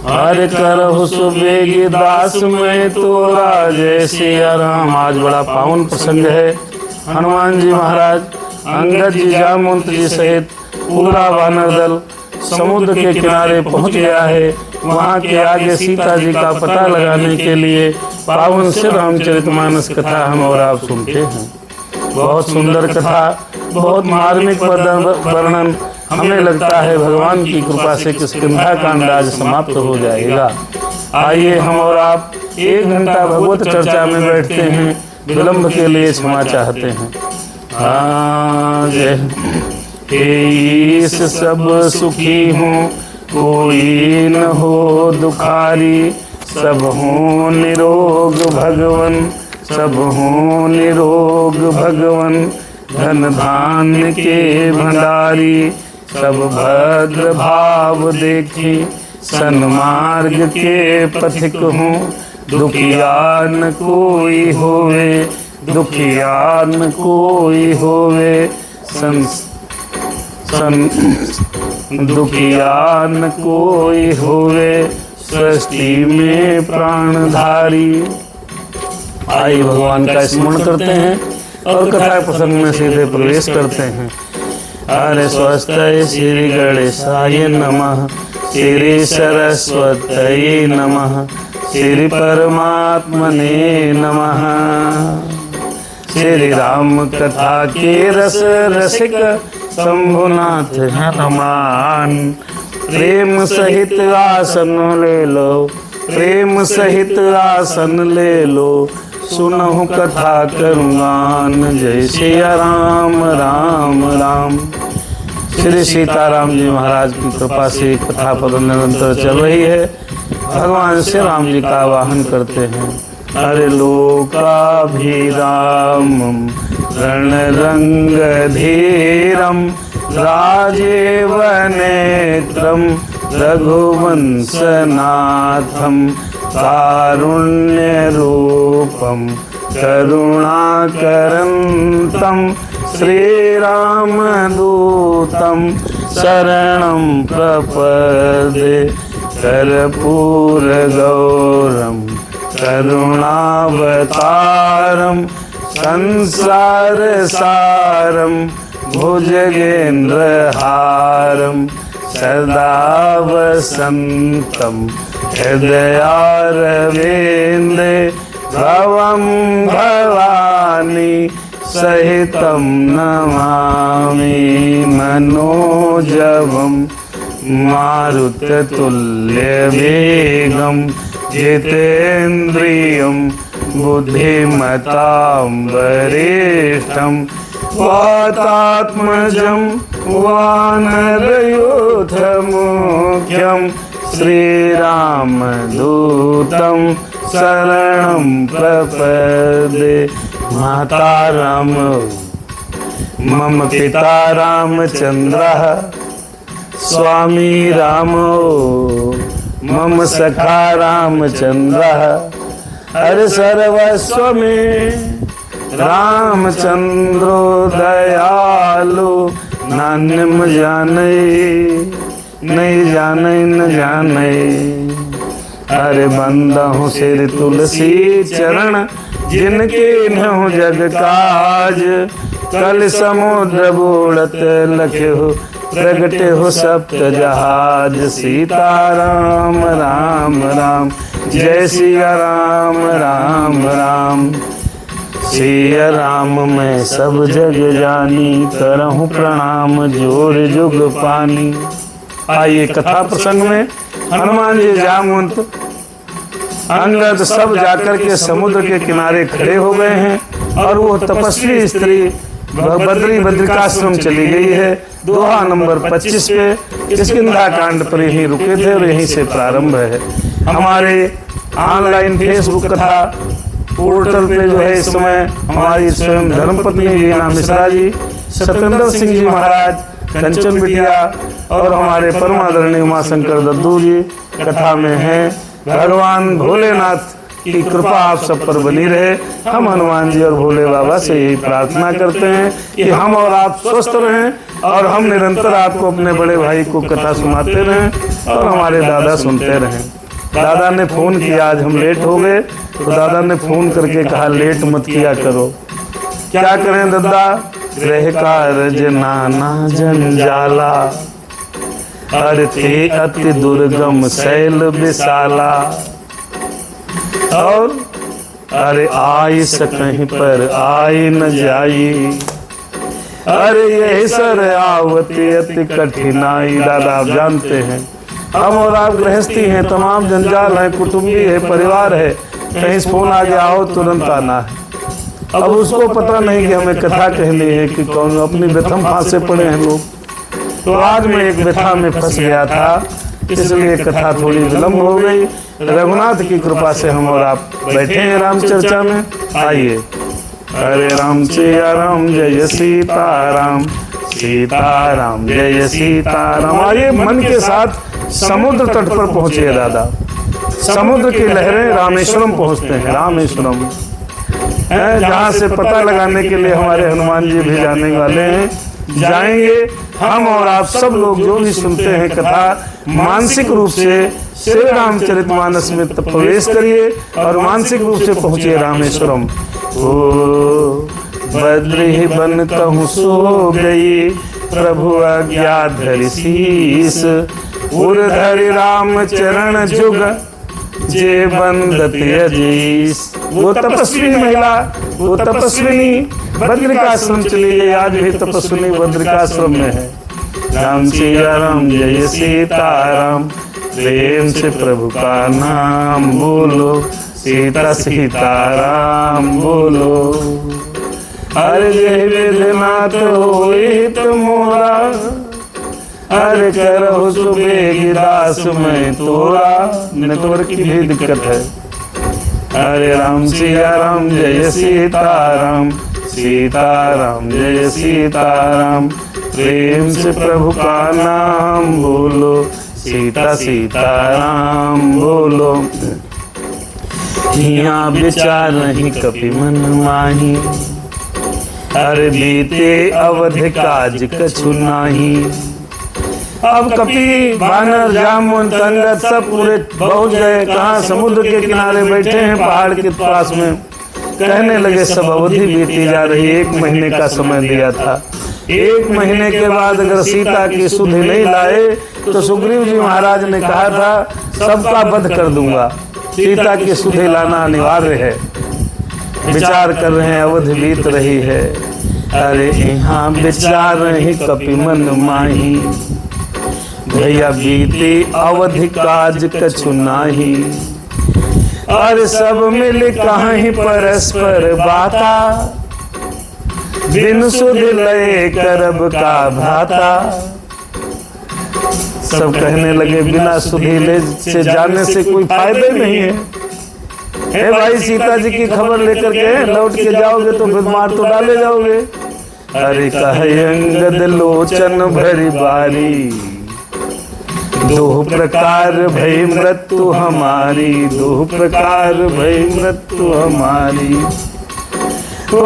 हर करहु सुबेगी दास में तोरा जय सिया राम। आज बड़ा पावन प्रसंग है। हनुमान जी महाराज अंगद जी जामवंत जी सहित पूरा वानर दल समुद्र के किनारे पहुंच गया है। वहां के आगे सीता जी का पता लगाने के लिए पावन श्री रामचरितमानस कथा हम और आप सुनते हैं। बहुत सुंदर कथा, बहुत मार्मिक वर्णन। हमें लगता है भगवान की कृपा से किष्किंधा कांड आज समाप्त हो जाएगा। आइए हम और आप 1 घंटा भगवत चर्चा में बैठते हैं। विलंब के लिए क्षमा चाहते हैं। आज ईश सब सुखी हों, कोई न हो दुखारी। सब हो निरोग भगवन, सब हो निरोग भगवन। धन धान्य के भंडारी, सब भद्र भाव देखी। सन्मार्ग के पथिक हों, दुखिया न कोई होवे। दुखिया न कोई होवे। दुखिया न कोई होवे। सृष्टि में प्राणधारी। आइए भगवान का स्मरण करते हैं और कथा प्रसंग में सीधे प्रवेश करते हैं। अरे स्वस्ति श्री गणेशाय नमः, श्री सरस्वत्यै नमः, श्री परमात्मने नमः। श्री राम कथा के रस रसिक शंभुनाथ हनुमान। प्रेम सहित आसन ले लो, प्रेम सहित आसन ले लो। सुनहु कथा करुणान, जय सिया राम राम राम। श्री सीताराम जी महाराज की कृपा से कथा पद निरंतर चल रही है। भगवान श्री राम जी का आवाहन करते हैं। अरे लोकाभिरामं रणरंग धीरम, राजीव नेत्रम रघुवंशनाथम। कारुण्य रूपम करुणाकरंतम, श्रीरामदूतम शरणं प्रपद्ये। कर्पूरगौरम करुणावतारम, संसारसारम भुजगेन्द्रहारम। सदा वसन्तं हृदयारविन्दे, भवं भवानी सहितं नमामि। मनोजवं मारुततुल्यवेगं, जितेन्द्रियं बुद्धिमतां वरिष्ठं। वातात्मजं वानरयूथमुख्यं, श्रीरामदूतं शरणं प्रपद्ये। माता राम मम पिता रामचंद्रः, स्वामी रामो मम सखा रामचंद्रः। हर सर्वस्व में रामचंद्रो दयालु। नान्यम जाने नहीं जाने न जाने। अरे बंदा हूँ सिर तुलसी चरण, जिनके नहु जग काज। कल समुद्र बोलत लखे हो, प्रगटे हो सप्त जहाज। सीताराम राम राम, जय सिया राम राम राम। सिया राम मैं सब जग जानी, करहूँ प्रणाम जोर जुग पानी। आइए कथा प्रसंग में हनुमान जी जामवंत अंगद सब जाकर के समुद्र के किनारे खड़े हो गए हैं। और वो तपस्वी स्त्री बद्रिकाश्रम चली गई है। दोहा नंबर 25 पे किष्किंधा कांड पर यहीं रुके थे और यहीं से प्रारंभ है। हमारे ऑनलाइन फेसबुक कथा पोर्टल पे जो है इस समय हमारी स्वयं धर्मपत्नी वीणा मिश्रा जी, सत्येंद्र सिंह जी महाराज, कंचन बिटिया और हमारे परमादरणीय उमाशंकर दद्दू जी कथा में हैं। भगवान भोलेनाथ की कृपा आप सब पर बनी रहे। हम हनुमान जी और भोले बाबा से यही प्रार्थना करते हैं कि हम और आप स्वस्थ रहें और हम निरंतर आपको अपने बड़े भाई को कथा सुनाते रहें और हमारे दादा सुनते रहें। दादा ने फोन किया, आज हम लेट हो गए, तो दादा ने फोन करके कहा लेट मत किया करो। क्या करें दादा, ग्रह कार्य नाना जंजाला, अरे थे अति दुर्गम शैल विशाला, और अरे आई सकहीं पर आई न जाई, अरे यही सर आवती अति कठिनाई। दादा आप जानते हैं हम और आप गृहस्थी हैं, तमाम जंजाल है, कुटुंबी है, परिवार है, कहीं फोन आ गया आओ तुरंत आना है। अब उसको पता नहीं कि हमें कथा कहनी है कि कौन, अपनी व्यथम फांसे पड़े हैं लोग। तो आज मैं एक व्यथा में फंस गया था, इसलिए कथा थोड़ी विलम्ब हो गई। रघुनाथ की कृपा से हम और आप बैठे हैं राम चर्चा में। आइए। हरे राम सिया राम जय सीताराम, सीताराम जय सीताराम। आइए मन के साथ समुद्र तट पर पहुंचे दादा। समुद्र की लहरें रामेश्वरम पहुंचते हैं, रामेश्वरम है जहाँ से पता लगाने के लिए हमारे हनुमान जी भी जाने वाले हैं। जाएंगे हम और आप सब लोग जो भी सुनते हैं कथा, मानसिक रूप से श्री रामचरितमानस में प्रवेश करिए और मानसिक रूप से पहुंचे रामेश्वरम। ओ बद्री बन कहूँ सो गई, प्रभु आज्ञा धरि शीस, उर धरि राम चरण जुग, जे बंदत अजीस। वो तपस्वी महिला, वो तपस्विनी बद्रिकाश्रम चली गई, आज भी तपस्विनी बद्रिकाश्रम में है। राम सिया राम जय सीताराम, प्रेम से प्रभु का नाम बोलो, सीता सीताराम बोलो। अरे जय वेदनाथ होई तुमोरा, अरे करो सुबेग दास में तोरा। नेटवर्क की भी दिक्कत है। हरे राम सिया राम जय सीताराम, सीताराम जय सीताराम, प्रेम से प्रभु का नाम बोलो, सीता सीताराम बोलो। यहाँ विचार नहीं कपि मन माही, अरे बीते अवध काज कछु नाही। अब कपि बानर जामुन तंगत सब पूरे पहुंच गए। कहाँ, समुद्र के किनारे बैठे हैं पहाड़ के पास में। कहने लगे सब अवधि बीती जा रही, 1 महीने का समय दिया था। 1 महीने के बाद अगर सीता की सुधि नहीं लाए तो सुग्रीव जी महाराज ने कहा था सबका वध कर दूंगा, सीता की सुधि लाना अनिवार्य है। विचार कर रहे हैं, अवधि बीत रही है। अरे यहाँ विचार नहीं कपि मन माही, भैया बीते अवधि काज कछु नाही। और सब मिल कहीं परस्पर बाता, बिन सुध लय करब का भाता। सब कहने लगे बिना सुधी ले से जाने से कोई फायदा नहीं है। हे भाई, सीता जी की खबर लेकर के लौट के जाओगे तो फिर मार तो डाले जाओगे। अरे कहे अंगद लोचन भरी बारी, दो प्रकार भई मृत्यु हमारी, दो प्रकार भई मृत्यु हमारी। ओ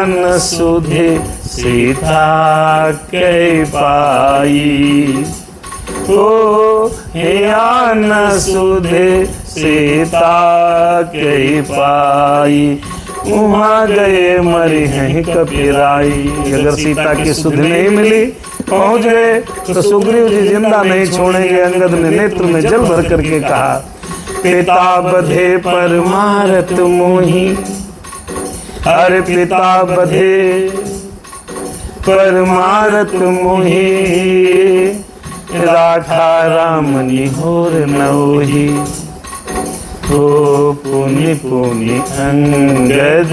न सुधे सीता कै पाई, ओ न सुधे सीता कै पाई। वहाँ गए मरी हैं कपिराई। अगर सीता की सुध नहीं मिली, पहुंच गए तो सुग्रीव जी जिंदा नहीं छोड़ेंगे। अंगद ने नेत्र में जल भर करके कहा, पिता बधे पर मारत मोही, अरे पिता बधे पर मारत मोही, राखा राम निहोर नौही। ओ पुनि पुनि अंगद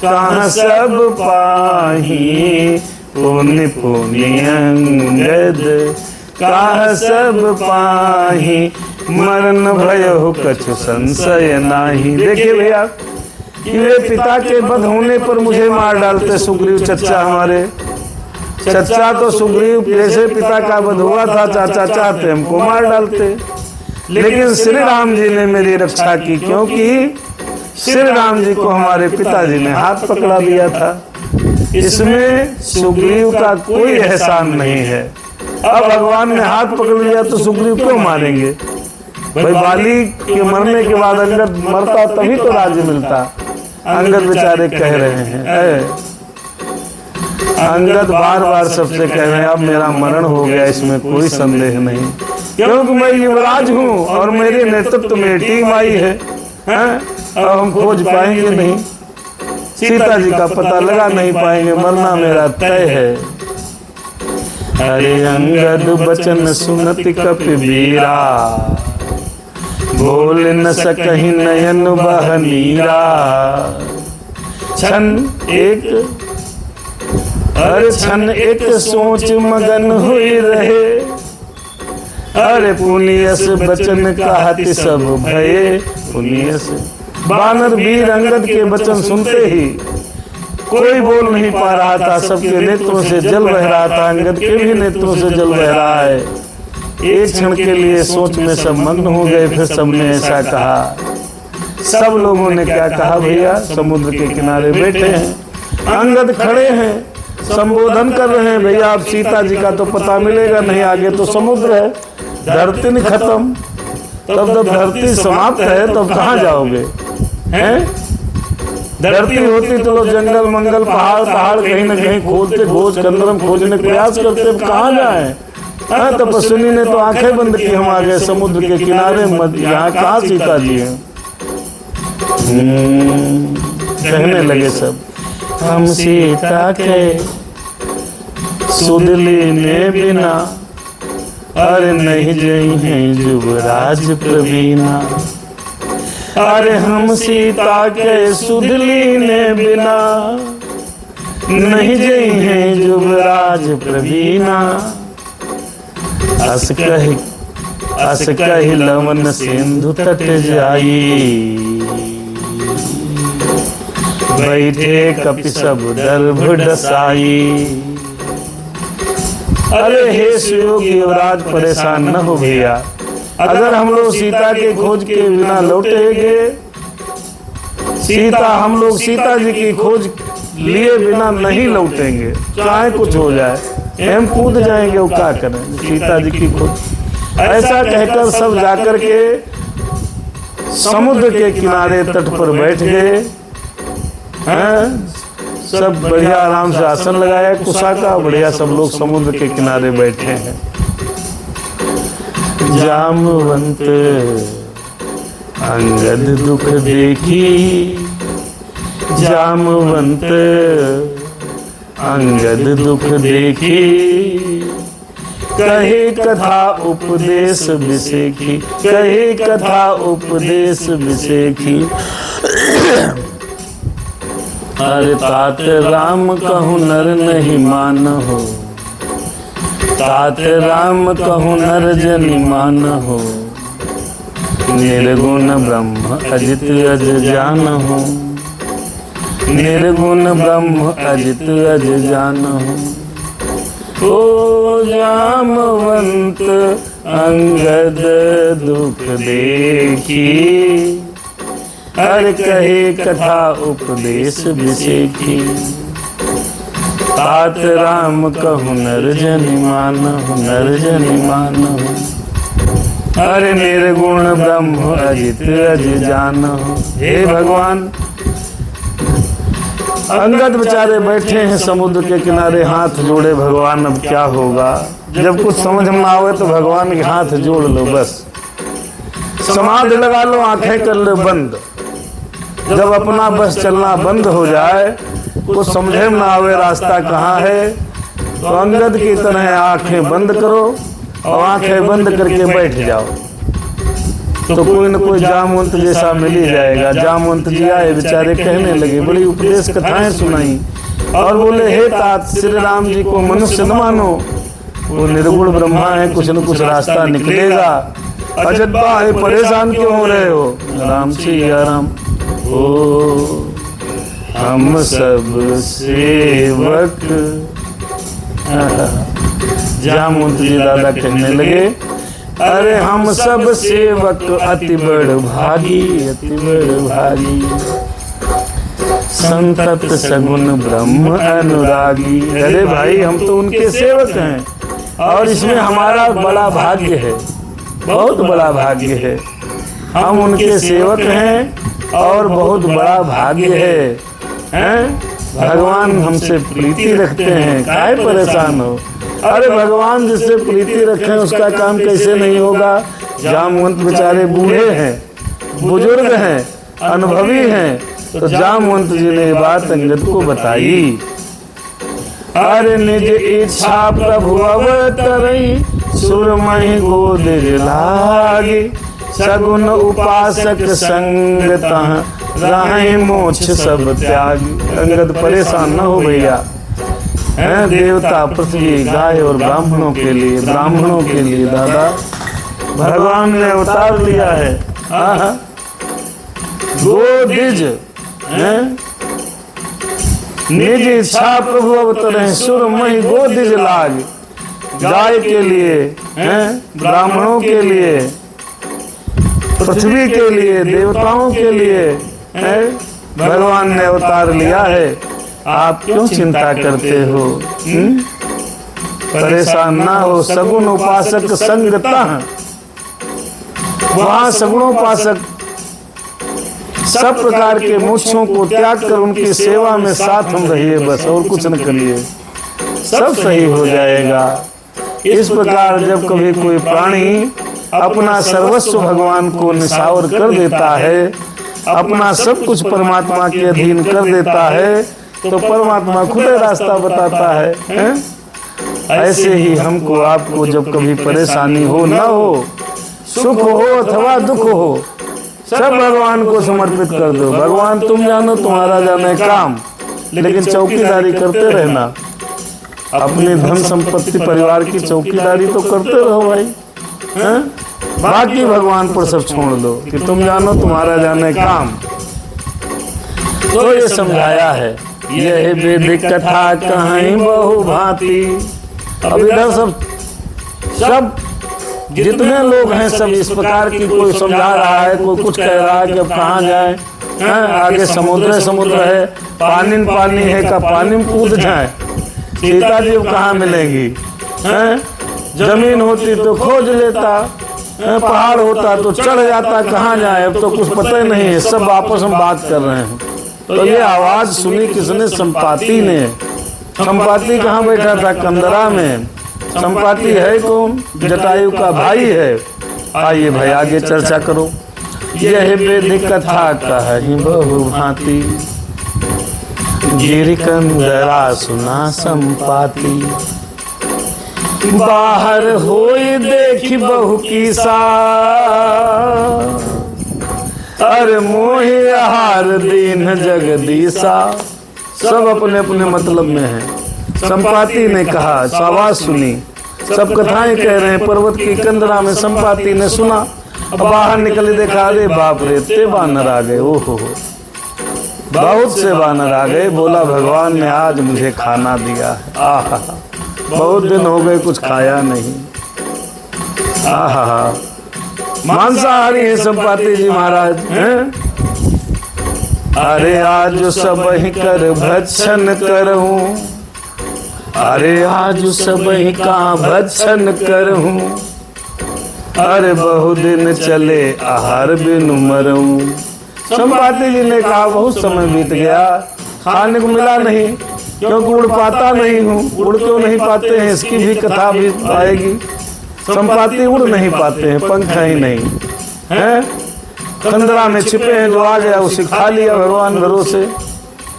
कहाँ सब पाही, पुनि पुनि अंगद कहाँ सब पाही। मरण भयो कछु संशय नाही। देखिए भैया, ये पिता के वध होने पर मुझे मार डालते सुग्रीव चचा। हमारे चचा तो सुग्रीव जैसे पिता का वध हुआ था, चाचा चाहते हमको मार डालते, लेकिन श्री राम जी ने मेरी रक्षा की, क्योंकि श्री राम जी को हमारे पिताजी ने हाथ पकड़ा दिया था। इसमें सुग्रीव का कोई एहसान नहीं है। अब भगवान ने हाथ पकड़ लिया तो सुग्रीव क्यों मारेंगे? भाई बाली के मरने के बाद अंगद मरता तभी तो राज्य मिलता। अंगद बेचारे कह रहे हैं, अंगद बार बार सबसे कह रहे हैं अब मेरा मरण हो गया, इसमें कोई संदेह नहीं, क्योंकि मैं युवराज हूँ और मेरे नेतृत्व में टीम आई है। अब हम खोज पाएंगे नहीं, सीता जी का पता लगा नहीं पाएंगे, मरना मेरा तय है। अरे अंगद बचन सुनत कपिवीरा, बोल न सकहि नयन बह नीरा। क्षण एक सोच मगन हुई रहे, अरे पुनियस बचन कहति सब भये। पुनियस बानर वीर अंगद के वचन सुनते ही कोई बोल नहीं पा रहा था, सबके नेत्रों से जल बह रहा था, अंगद के भी नेत्रों से जल बह रहा है। एक क्षण के लिए सोच में सब मग्न हो गए, फिर सबने ऐसा कहा। सब लोगों ने क्या कहा भैया? समुद्र के किनारे बैठे हैं, अंगद खड़े हैं, संबोधन कर रहे हैं, भैया अब सीता जी का तो पता मिलेगा नहीं, आगे तो समुद्र है, धरती नहीं खत्म, तब जब धरती समाप्त है तब कहाँ जाओगे? हैं? धरती होती तो लोग जंगल मंगल पहाड़ कहीं न कहीं खोजते, खोज कंदरम खोजने का प्रयास करते, कहाँ जाए? तपस्विनी ने तो आंखें बंद की, हम आ गए समुद्र के किनारे, यहाँ कहाँ सीता जी है? कहने लगे सब, हम सीता के सुध लेने बिना, अरे नहीं जई हैं युवराज प्रवीणा। अरे हम सीता के सुध लेने बिना, नहीं जई हैं युवराज प्रवीणा। अस कहि लवन सिंधु तट जाई, बैठे कपि सब दर्भ डसाई। अरे हे सुयोगी युवराज परेशान न हो भैया, अगर हम लोग सीता के खोज के बिना लौटेंगे, हम लोग सीता जी की खोज लिए बिना नहीं लौटेंगे, चाहे कुछ हो जाए, हम कूद जाएंगे, वो क्या करें सीता जी की खोज। ऐसा कहकर सब जाकर के समुद्र के किनारे तट पर बैठ गए। सब बढ़िया आराम से आसन लगाया, कुशा का बढ़िया, सब लोग समुद्र के किनारे बैठे हैं। जामवंत अंगद दुख देखी, जामवंत अंगद दुख देखी, कहे कथा उपदेश विसेखी, कहे कथा उपदेश विसेखी। अरे तात राम कहूँ नर नहीं मान हो, तात राम कहूँ नर जनि मान हो। निर्गुण ब्रह्म अजित अज जान हो, निर्गुण ब्रह्म अजित अज जान हो। ओ जामवंत अंगद दुख देखी, अरे कहे कथा उपदेश विसेखी। तात राम कहूँ नर जनि मान हो, नर जनि मान हो। अरे निर्गुण ब्रह्म अजित अज जान हो। हे भगवान, अंगद बेचारे बैठे हैं समुद्र के किनारे, हाथ जोड़े, भगवान अब क्या होगा? जब कुछ समझ में आवे तो भगवान के हाथ जोड़ लो, बस समाधि लगा लो, आंखें कर लो बंद। जब अपना बस चलना बंद हो जाए, कुछ समझे में ना आवे रास्ता कहाँ है, तो अंगद की तरह आंखें बंद करो और आंखें बंद करके बैठ जाओ, तो कोई न कोई जामवंत जैसा मिल ही जाएगा। जामवंत जी आए, बेचारे कहने लगे, बड़ी उपदेश कथाएं सुनाई और बोले, हे तात, श्री राम जी को मनुष्य न मानो, वो निर्गुण ब्रह्मा है, कुछ न कुछ रास्ता निकलेगा। अजब्बा है, परेशान क्यों हो रहे हो? राम सिया राम। ओ हम सब सेवक। जामवंत जी दादा कहने लगे, अरे हम सब सेवक अति बड़ भागी, अति बड़ भागी। संतत सगुन ब्रह्म अनुरागी। अरे भाई, हम तो उनके सेवक हैं और इसमें हमारा बड़ा भाग्य है। बहुत बड़ा भाग्य है। हम उनके सेवक हैं और बहुत बड़ा भाग्य है। भगवान हमसे प्रीति रखते हैं, काहे परेशान हो। अरे भगवान जिससे प्रीति रखें उसका काम कैसे नहीं होगा। जामवंत बेचारे बूढ़े हैं, बुजुर्ग हैं, अनुभवी हैं, तो जामवंत जी ने बात अंगद को बताई। अरे निज इच्छा प्रभु अवतरई, सुरमहि गोद लागी, सगुन उपासक संग तहाँ राहि मोक्ष सब त्यागी। अंगद परेशान न हो भैया, देवता पृथ्वी गाय और ब्राह्मणों के लिए दादा भगवान ने अवतार लिया है। गोदिज निज इच्छा प्रभु अवतरे, सुरमहि गोदिज लाग। गाय के लिए, ब्राह्मणों के लिए, पृथ्वी के लिए, देवताओं के लिए भगवान ने अवतार लिया है। आप क्यों चिंता करते हो? परेशान ना हो। सगुन उपासक संगतः, वहाँ सगुणोपासक सब प्रकार के मोक्षों को त्याग कर उनकी सेवा में साथ हम रहिए, बस और कुछ न करिए, सब सही हो जाएगा। इस प्रकार जब कभी कोई प्राणी अपना सर्वस्व भगवान को निछावर कर देता है, अपना सब कुछ परमात्मा के अधीन कर देता है, तो परमात्मा खुद रास्ता बताता है। ऐसे ही हमको आपको जब कभी परेशानी हो, न हो, सुख हो अथवा दुख हो, सब भगवान को समर्पित कर दो। भगवान तुम जानो, तुम्हारा जाने काम, लेकिन चौकीदारी करते रहना। अपने धन संपत्ति परिवार की चौकीदारी तो करते रहो भाई, बाकी भगवान पर सब छोड़ दो कि तुम जानो, तुम्हारा जाने काम। तो ये समझाया है। यह वेदिक कथा कहीं बहु भांति। अब इधर सब जितने लोग हैं सब इस प्रकार की, कोई समझा रहा है, कोई कुछ कह रहा है कि अब कहाँ जाए, आगे समुद्र है, पानी है का पानी में कूद जाए। सीता जी कहाँ मिलेंगी? जमीन होती तो खोज लेता, पहाड़ होता तो चढ़ जाता, कहाँ जाए, अब तो कुछ पता ही नहीं है। सब आपस में बात कर रहे हैं। तो ये आवाज सुनी किसने? संपाति ने। संपाति कहाँ बैठा था? कंदरा में। संपाति है कौन? जटायु का भाई है। आइए भाई आगे चर्चा करो। यह वेदिक कथा कहीं बहु भांति, गिरिकंदरा सुना संपाति। बाहर होई देखी बहु कीसा, अरे मोहि आहार दीन जगदीसा। सब अपने अपने मतलब में है। संपाति ने कहा, आवाज सुनी, सब कथाएं कह रहे हैं। पर्वत की कंदरा में संपाति ने सुना। अब बाहर निकले, देखा, अरे बाप रे, इतने बानर आ गए। ओहो, बहुत से बानर आ गए। बोला भगवान ने आज मुझे खाना दिया है। आहा, बहुत दिन हो गए कुछ खाया नहीं। आहा, मांसाहारी है संपाति जी महाराज हैं? अरे आज सब ही कर भक्षण करहूं, अरे आज सब ही का भक्षण करहूं, अरे बहु दिन चले आहार बिन मरूं। संपाति जी ने कहा बहुत समय बीत गया, खाने को मिला नहीं, क्योंकि उड़ पाता नहीं हूँ। उड़ क्यों नहीं पाते हैं इसकी भी कथा भी आएगी। संपाति उड़ नहीं पाते हैं, पंख ही नहीं है, कंदरा में छिपे हैं। जो आ गया उसे खा लिया भगवान भरोसे।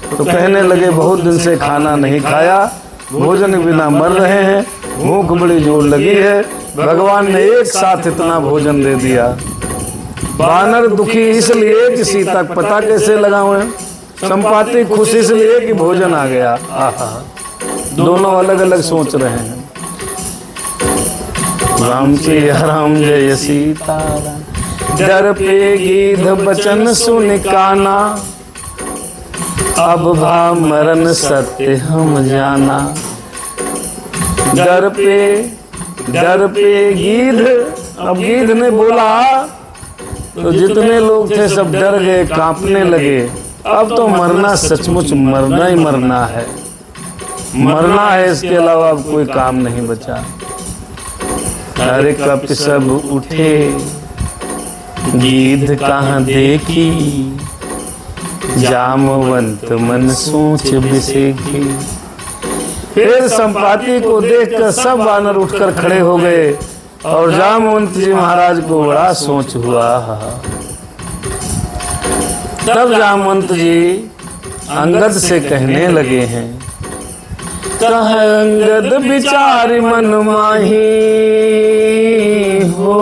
तो कहने लगे बहुत दिन से खाना नहीं खाया, भोजन के बिना मर रहे हैं, भूख बड़ी जोर लगी है। भगवान ने एक साथ इतना भोजन दे दिया। बानर दुखी इसलिए कि सीता को पता कैसे लगाओ है, संपाति खुशी इसलिए कि भोजन आ गया। आहा, दोनों अलग अलग सोच रहे हैं। राम जय राम जय सीता, डर पे गीध बचन सुन काना, अब भा मरण सत्य हम जाना। डर पे गीध, अब गीध ने बोला तो जितने लोग थे सब डर गए, कांपने लगे। अब तो मरना सचमुच मरना ही मरना है, मरना है, इसके अलावा अब कोई काम नहीं बचा। अरे कप सब उठे, गीध कहाँ देखी, जामवंत मन सोच बिसेखी। फिर संपाति को देखकर सब वानर उठकर खड़े हो गए और जामवंत जी महाराज को बड़ा सोच हुआ। तब जामवंत जी अंगद से कहने लगे हैं, कह अंगद विचार मन माही हो,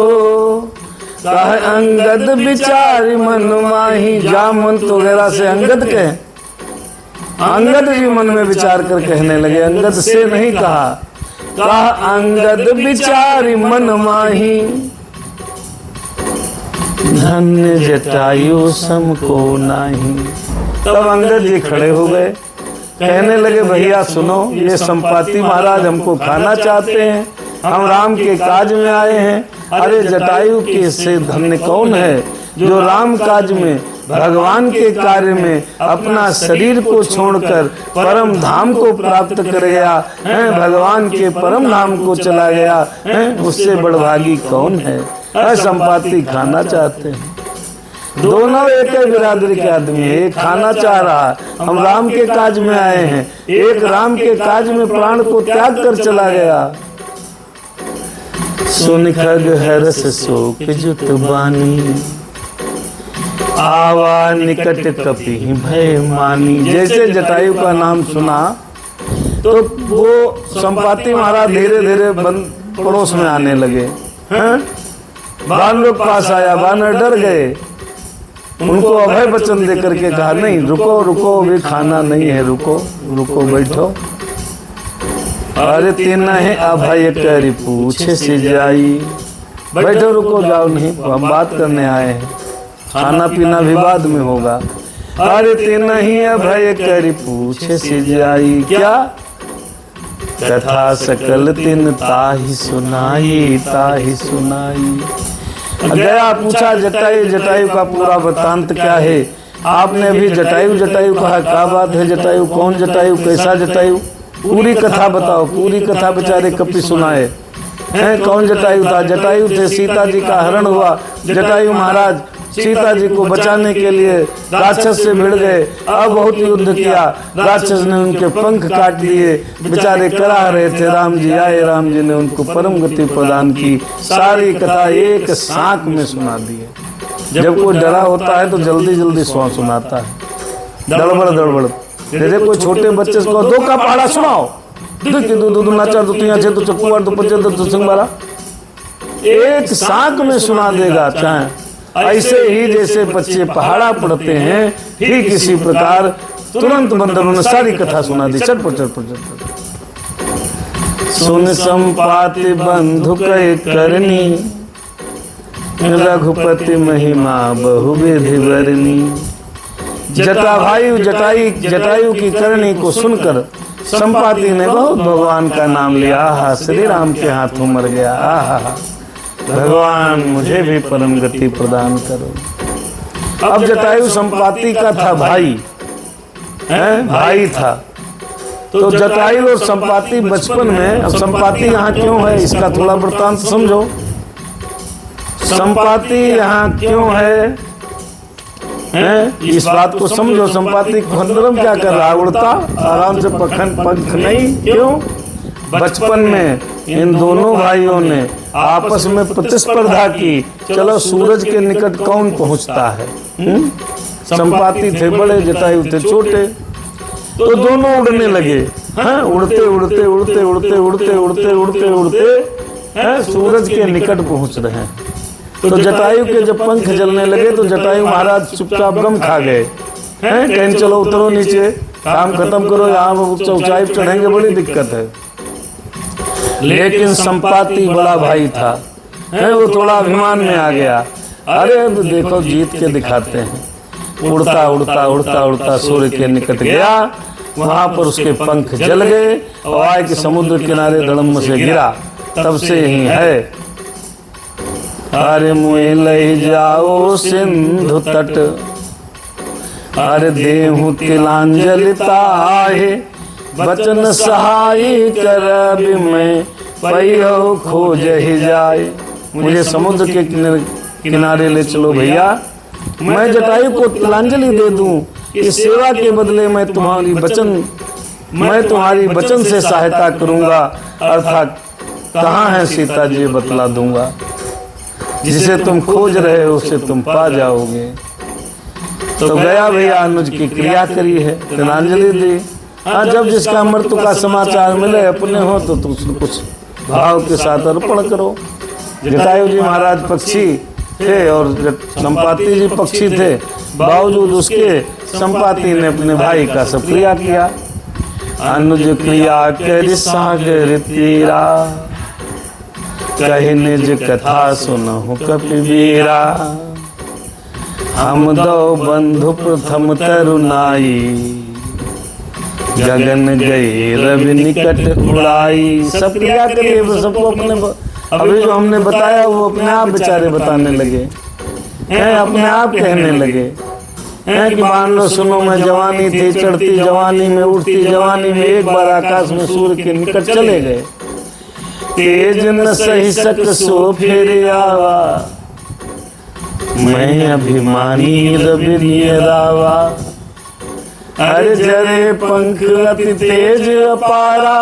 कह अंगद विचार मन माही। जामवंत वगैरह से अंगद के, अंगद जी मन में विचार कर कहने लगे, अंगद से नहीं कहा, कहा अंगद विचार मन माही। धन्य जटायु सम को नाही। तब अंगद जी खड़े हो गए, कहने लगे, भैया सुनो, ये संपाति महाराज हमको खाना चाहते हैं, हम राम के काज में आए हैं। अरे जटायु के से धन्य कौन है जो राम काज में, भगवान के कार्य में अपना शरीर को छोड़कर परम धाम को प्राप्त कर गया है, भगवान के परम धाम को चला गया है, उससे बड़भागी कौन है। संपाति खाना चाहते हैं, दोनों एक ही बिरादरी के आदमी है। एक खाना चाह रहा है, हम राम के काज में आए हैं, एक राम के काज में प्राण को त्याग कर चला गया। सुन खग हरस शोक जुत बानी, आवा निकट कपि भय मानी। जैसे जटायु का नाम सुना तो वो संपाति महाराज धीरे धीरे पड़ोस में आने लगे। बानर पास आया, बानर डर गए, उनको अभय वचन दे करके कहा, नहीं रुको रुको, अभी खाना नहीं है, रुको रुको बैठो। अरे तीन है अभय करी पूछे से जाई, बैठो रुको जाओ, नहीं हम बात करने आए हैं, खाना पीना भी बाद में होगा। अरे तीन ही अभय करी पूछे से जाई, क्या कथा सकल तीन ताही सुनाई, ताही सुनाई। गया पूछा जटायु, जटायु का पूरा वृतांत क्या है। आपने भी जटायु जटायु कहा, क्या बात है जटायु, कौन जटायु, कैसा जटायु, पूरी कथा बताओ। पूरी कथा बेचारे कपि सुनाए हैं। कौन जटायु था, जटायु थे सीता जी का हरण हुआ। जटायु महाराज सीता जी को बचाने के लिए राक्षस से भिड़ गए, अब बहुत युद्ध किया, राक्षस ने उनके पंख काट लिए, बेचारे कराह रहे थे, राम जी आए, राम जी ने उनको परम गति प्रदान की। सारी कथा एक सांक में सुना दी है। जब कोई डरा होता है तो जल्दी जल्दी सुनाता है, दड़बड़ दड़बड़। जैसे कोई छोटे बच्चे को दो का पहाड़ा सुनाओ, दो नाचा, दो तिया छे, दो चक्कुआर, दो पचे, दो सिंगबारा, एक सांक में सुना देगा। चाहे ऐसे ही जैसे बच्चे पहाड़ा पढ़ते हैं, ठीक इसी प्रकार तुरंत बंदरों ने सारी कथा सुना दी, चटपट चटपट चटपट। सुन संपाति बंधु कह करनी, रघुपति महिमा बहुविधि बरनी। जटाभायु जटायु की करनी को सुनकर संपाति ने बहुत भगवान का नाम लिया। श्री राम के हाथों मर गया। भगवान मुझे भी परम गति प्रदान करो। अब जटायु संपाति का था भाई, भाई था। तो जटायु और संपाति बचपन में, अब संपाति यहाँ क्यों है इसका थोड़ा वृत्तांत समझो। संपाति यहाँ क्यों है, इस बात को समझो। संपाति खंडरम क्या कर रहा है, उड़ता आराम से, पंख नहीं। क्यों, बचपन में इन दोनों भाइयों ने आपस में प्रतिस्पर्धा की, चलो सूरज के निकट कौन पहुंचता है। संपाति थे बड़े, जटायु थे छोटे, तो दोनों उड़ने लगे। उड़ते उड़ते उड़ते उड़ते उड़ते उड़ते उड़ते उड़ते सूरज के निकट पहुंच रहे हैं। तो जटायु के जब पंख जलने लगे तो जटायु महाराज चुपचाप गम खा गए। कहीं चलो उतरो नीचे, काम खत्म करो, यहाँ ऊंचाई चढ़ेंगे, बड़ी दिक्कत है। लेकिन संपाति बड़ा भाई था, वो थोड़ा अभिमान में आ गया। अरे देखो जीत के दिखाते हैं। उड़ता उड़ता उड़ता उड़ता सूर्य के निकट गया, वहां पर उसके पंख जल गए और आए कि समुद्र किनारे धड़म से गिरा। तब से ही है, अरे मुए ले जाओ सिंधु तट, अरे देहु तिलांजलि ताहे, बचन सहाय कर मैं पहियो खोज ही जाए। मुझे समुद्र के किनारे ले चलो भैया, मैं जटायु को तिलांजलि दे दूं। इस सेवा के बदले मैं तुम्हारी वचन से सहायता करूंगा, अर्थात कहाँ है सीता जी बतला दूंगा। जिसे तुम खोज रहे हो उसे तुम पा जाओगे। तो गया भैया, अनुज की क्रिया करी है, तिलांजलि दी। हाँ, जब जिसका मृत्यु का समाचार मिले अपने हो तो तुम कुछ भाव के साथ अर्पण करो। जटायु जी महाराज पक्षी थे और संपाति जी पक्षी थे, बावजूद उसके संपाति ने अपने भाई का सब क्रिया किया। अनुज क्रिया कर सागर तीरा, कही निज कथा सुनहु कपिवीरा। हम दो बंधु प्रथम तरुनाई, गगन गई रवि निकट उड़ाई। सब क्रिया करिए, सबको अपने अभी जो हमने बताया वो अपने आप बेचारे बताने लगे हैं, अपने आप कहने लगे हैं कि मान लो सुनो, मैं जवानी थी, चढ़ती जवानी में, उठती जवानी में, एक बार आकाश में सूर्य के निकट चले गए। तेज न सही सक सो फिर आवा, मैं अभिमानी रवि नियरावा। अरे जरे पंख अति तेज अपारा,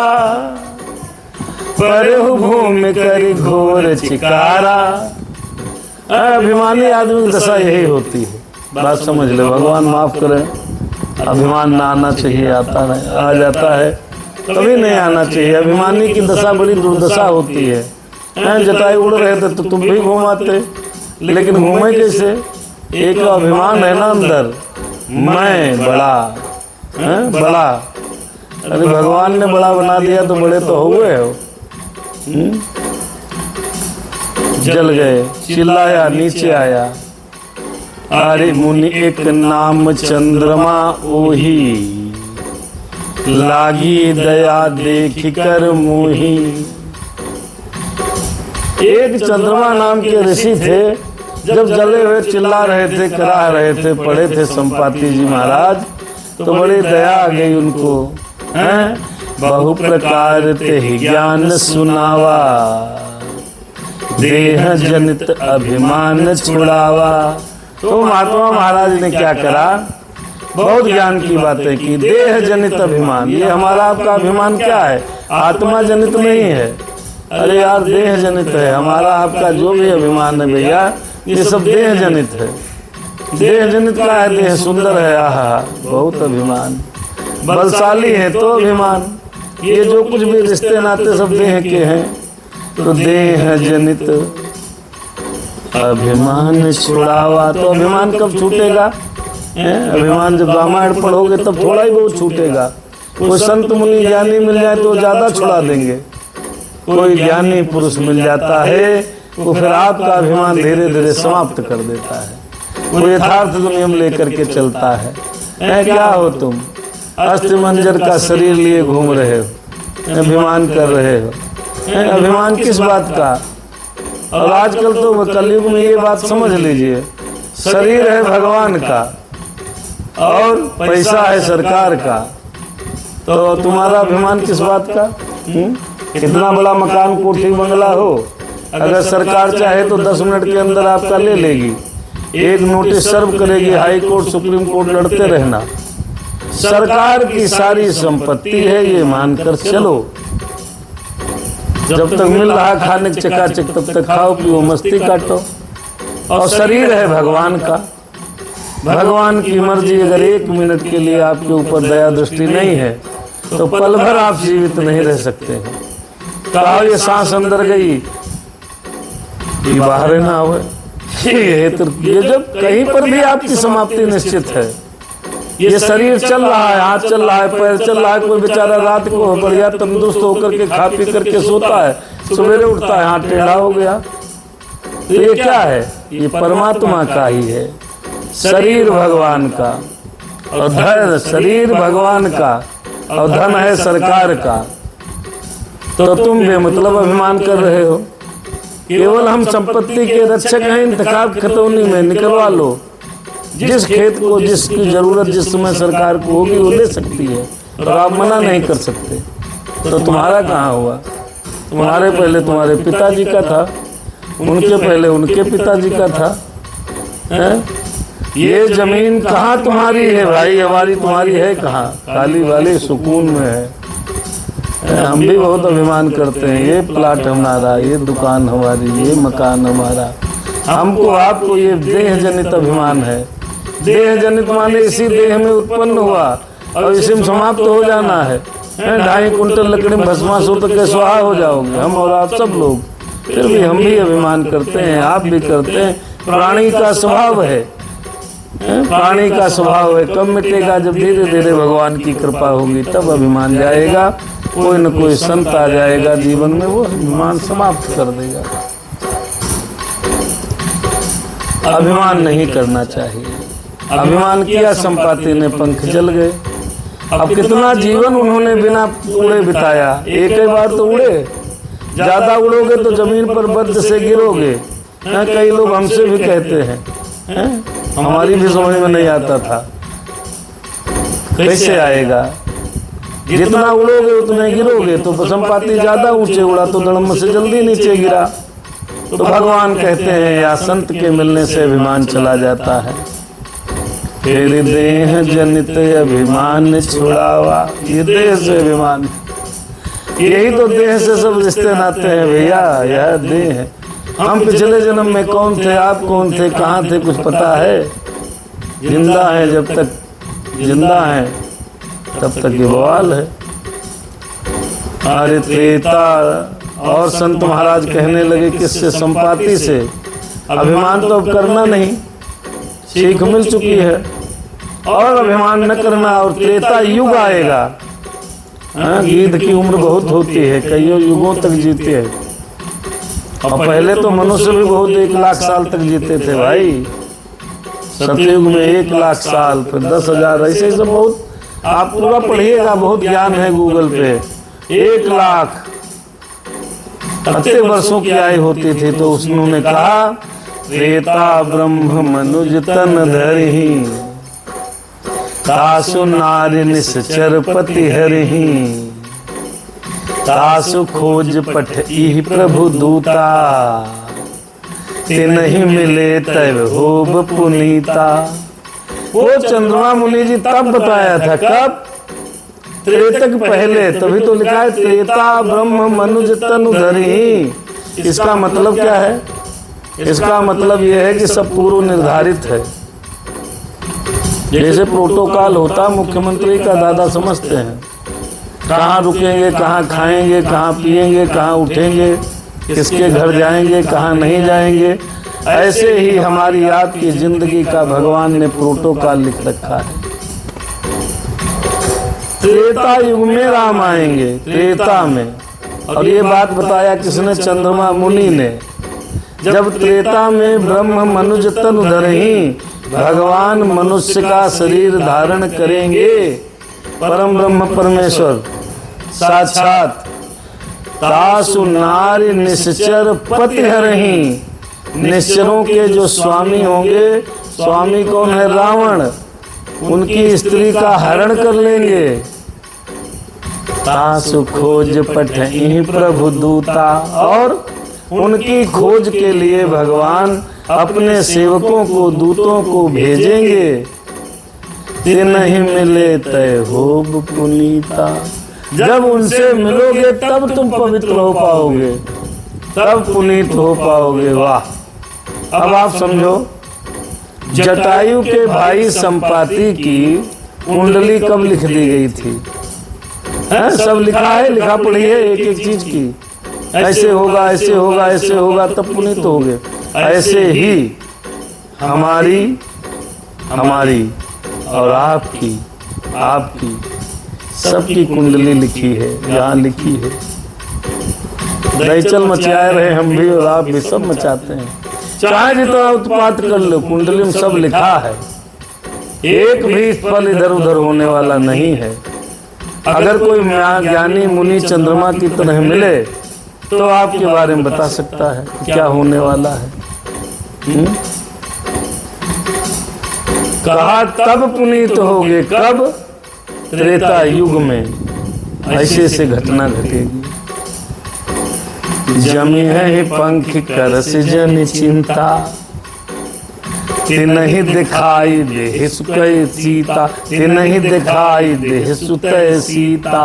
पर भूमि कर घोर चिकारा। अभिमानी आदमी की दशा यही होती है, बात समझ ले। भगवान माफ करे, अभिमान ना आना चाहिए, आता नहीं, आ जाता है कभी नहीं आना चाहिए। अभिमानी की दशा बड़ी दुर्दशा होती है। जटायु उड़ रहे थे तो तुम भी घुमाते, लेकिन घूमे कैसे? एक अभिमान है ना अंदर, मैं बड़ा बड़ा। अरे भगवान ने बड़ा बना दिया तो बड़े तो हुए हो। जल गए, चिल्लाया, नीचे आया। अरे मुनि एक नाम चंद्रमा ओही, लागी दया देख कर मोही। एक चंद्रमा नाम के ऋषि थे, जब जले हुए चिल्ला रहे थे, कराह रहे थे, पढ़े थे संपाति जी महाराज, तो बड़ी दया आ गई उनको। बहु प्रकार ते ज्ञान सुनावा, देह जनित अभिमान छुड़ावा। तो महात्मा महाराज ने क्या करा? बहुत ज्ञान की बातें की। देह जनित अभिमान, ये हमारा आपका अभिमान क्या है? आत्मा जनित नहीं है। अरे यार, देह जनित है। हमारा आपका जो भी अभिमान है भैया, ये सब देह जनित है। देह जनित का है, देह सुंदर है, आहा, बहुत अभिमान। बलशाली है तो अभिमान। ये जो कुछ भी रिश्ते नाते सब देह के हैं, तो देह जनित अभिमान छुड़ावा। तो अभिमान कब छूटेगा? अभिमान जब रामायण पढ़ोगे तब थोड़ा ही बहुत छूटेगा। कोई संत मुनि ज्ञानी मिल जाए तो ज्यादा छुड़ा देंगे। कोई ज्ञानी पुरुष मिल जाता है तो फिर आपका अभिमान धीरे धीरे समाप्त कर देता है। वो यथार्थ नियम लेकर के चलता है। क्या हो तुम? अस्थि मंजर का शरीर लिए घूम रहे हो, अभिमान कर रहे हो। अभिमान किस बात का? और आजकल तो कलयुग में ये बात समझ लीजिए, शरीर है भगवान का और पैसा है सरकार का, तो तुम्हारा अभिमान किस बात का? कितना बड़ा मकान, कोठी, बंगला हो, अगर सरकार चाहे तो 10 मिनट के अंदर आपका ले लेगी। एक नोटिस सर्व करेगी, हाई कोर्ट, सुप्रीम कोर्ट, लड़ते रहना। सरकार की सारी संपत्ति है, ये मानकर चलो। जब तक मिल रहा खाने के चकाचक, तब तक खाओ पियो, मस्ती काटो। और शरीर है भगवान का। भगवान की मर्जी, अगर 1 मिनट के लिए आपके ऊपर दया दृष्टि नहीं है तो पल भर आप जीवित नहीं रह सकते हैं। कहा ये सांस अंदर गई, ये बाहर ना हो। ये जब कहीं पर भी आपकी समाप्ति निश्चित है। ये शरीर चल रहा है, हाथ चल रहा है, पैर चल रहा है। कोई बेचारा रात को बढ़िया तंदुरुस्त होकर के खा पी करके सोता है, सवेरे उठता है, हाथ टेढ़ा हो गया। तो ये क्या है? ये परमात्मा का ही है। शरीर भगवान का और धन, शरीर भगवान का और धन है सरकार का। तो तुम बेमतलब अभिमान कर रहे हो। केवल हम संपत्ति के रक्षक हैं, इंतखाब खतौनी में निकलवा लो। जिस खेत को जिसकी जरूरत जिस समय सरकार को होगी वो ले सकती है और आप मना नहीं कर सकते। तो तुम्हारा कहाँ हुआ? तुम्हारे पहले तुम्हारे पिताजी का था, उनके पहले उनके पिताजी का था। हैं? ये जमीन कहाँ तुम्हारी है भाई? हमारी तुम्हारी है कहाँ? काली वाली सुकून में है। हम भी बहुत अभिमान करते हैं, ये प्लाट हमारा, ये दुकान हमारी, ये मकान हमारा। हमको आपको ये देह जनित अभिमान है। देह जनित माने इसी देह में उत्पन्न हुआ और इसी में समाप्त हो जाना है। 2.5 कुंटल लकड़ी में भस्मासुर तक के स्वाहा हो जाओगे, हम और आप सब लोग। फिर भी हम भी अभिमान करते हैं, आप भी करते हैं। प्राणी का स्वभाव है, प्राणी का स्वभाव है। कब मिटेगा? जब धीरे धीरे भगवान की कृपा होगी, तब अभिमान जाएगा। कोई न कोई संत आ जाएगा जीवन में, वो अभिमान समाप्त कर देगा। अभिमान नहीं करना चाहिए। अभिमान किया, संपाति ने पंख जल गए। अब कितना जीवन उन्होंने बिना उड़े बिताया। एक ही बार तो उड़े, ज्यादा उड़ोगे तो जमीन पर बर्द से गिरोगे। कई लोग हमसे भी कहते हैं, हमारी भी समझ में नहीं आता था, कैसे आएगा? जितना उड़ोगे उतने गिरोगे। तो संपाति ज्यादा ऊंचे उड़ा तो धड़म से जल्दी नीचे गिरा। तो भगवान कहते हैं, या संत के मिलने से अभिमान चला जाता है। फिर देह जनित अभिमान छुड़ावा। ये देह से अभिमान, यही तो देह से सब रिश्ते नाते हैं भैया। यह देह है। हम पिछले जन्म में कौन थे, आप कौन थे, कहाँ थे, कुछ पता है? जिंदा है, जब तक जिंदा है तब तक ये बवाल है। अरे त्रेता और संत महाराज कहने लगे, किससे? संपाति से। अभिमान तो अब करना नहीं, सीख मिल चुकी है। और अभिमान न करना। और त्रेता युग आएगा। गिद्ध की उम्र बहुत होती है, कईयों युगों तक जीते हैं। और पहले तो मनुष्य भी बहुत 1 लाख साल तक जीते थे भाई। सतयुग में 1 लाख साल, फिर 10,000, ऐसे सब बहुत। आप पूरा पढ़िएगा, बहुत ज्ञान है गूगल पे। 1 लाख 80 वर्षों की आयु होती थी। तो उन्होंने कहा, त्रेता ब्रह्म मनुज तन धरहि, तासु नारि निश्चर पति हरहि, तासु खोज पठ इहि प्रभु दूता, तिन्हि मिले तब होब पुनीता। वो चंद्रमा मुनि जी तब बताया था, कब? त्रेतक पहले। तभी तो लिखा है, त्रेता ब्रह्म मनुज तनु धरहि। इसका मतलब क्या है? इसका मतलब यह है कि सब पूर्व निर्धारित है। जैसे प्रोटोकॉल होता, मुख्यमंत्री का दादा समझते हैं, कहाँ रुकेंगे, कहाँ खाएंगे, कहाँ पिएंगे, कहाँ उठेंगे, किसके घर जाएंगे, कहाँ नहीं जाएंगे। ऐसे ही हमारी आपकी जिंदगी का भगवान ने प्रोटोकॉल लिख रखा है। त्रेता युग में राम आएंगे, त्रेता में। और ये बात बताया किसने? चंद्रमा मुनि ने। जब त्रेता में ब्रह्म मनुज तनु धरहि, भगवान मनुष्य का शरीर धारण करेंगे। परम ब्रह्म परमेश्वर साक्षात। तासु नारी निश्चर पति हरहि। निश्चरों के जो स्वामी होंगे, स्वामी कौन है? रावण। उनकी स्त्री का हरण कर लेंगे। तासु खोज पठहि प्रभु दूता। और उनकी खोज के लिए भगवान अपने सेवकों को, दूतों को भेजेंगे। तिन्हि मिले तय होब पुनीता। जब उनसे मिलोगे तब तुम पवित्र हो पाओगे, तब पुनीत हो पाओगे। वाह! अब आप समझो, जटायु के भाई संपाति की कुंडली कब लिख दी गई थी? सब लिखा है, लिखा पढ़ी है एक एक चीज की। ऐसे होगा, ऐसे होगा, ऐसे होगा, तब पुनीत होगे। ऐसे ही हमारी और आपकी सबकी कुंडली लिखी है, यहाँ लिखी है। दहचल मचाए रहे हम भी और आप भी, सब मचाते हैं। चाहे जितना उत्पात कर लो, कुंडली में सब लिखा है। एक भी पल इधर उधर होने वाला नहीं है। अगर कोई ज्ञानी मुनि चंद्रमा की तरह मिले तो आपके बारे में बता सकता है क्या होने वाला है। कहा तब पुनीत होगे, कब? त्रेता युग में ऐसे से घटना घटेगी। जमी है पंख करस जन चिंता, तिनहि दिखाई देह सुतय सीता, तिनहि दिखाई देह सुतय सीता।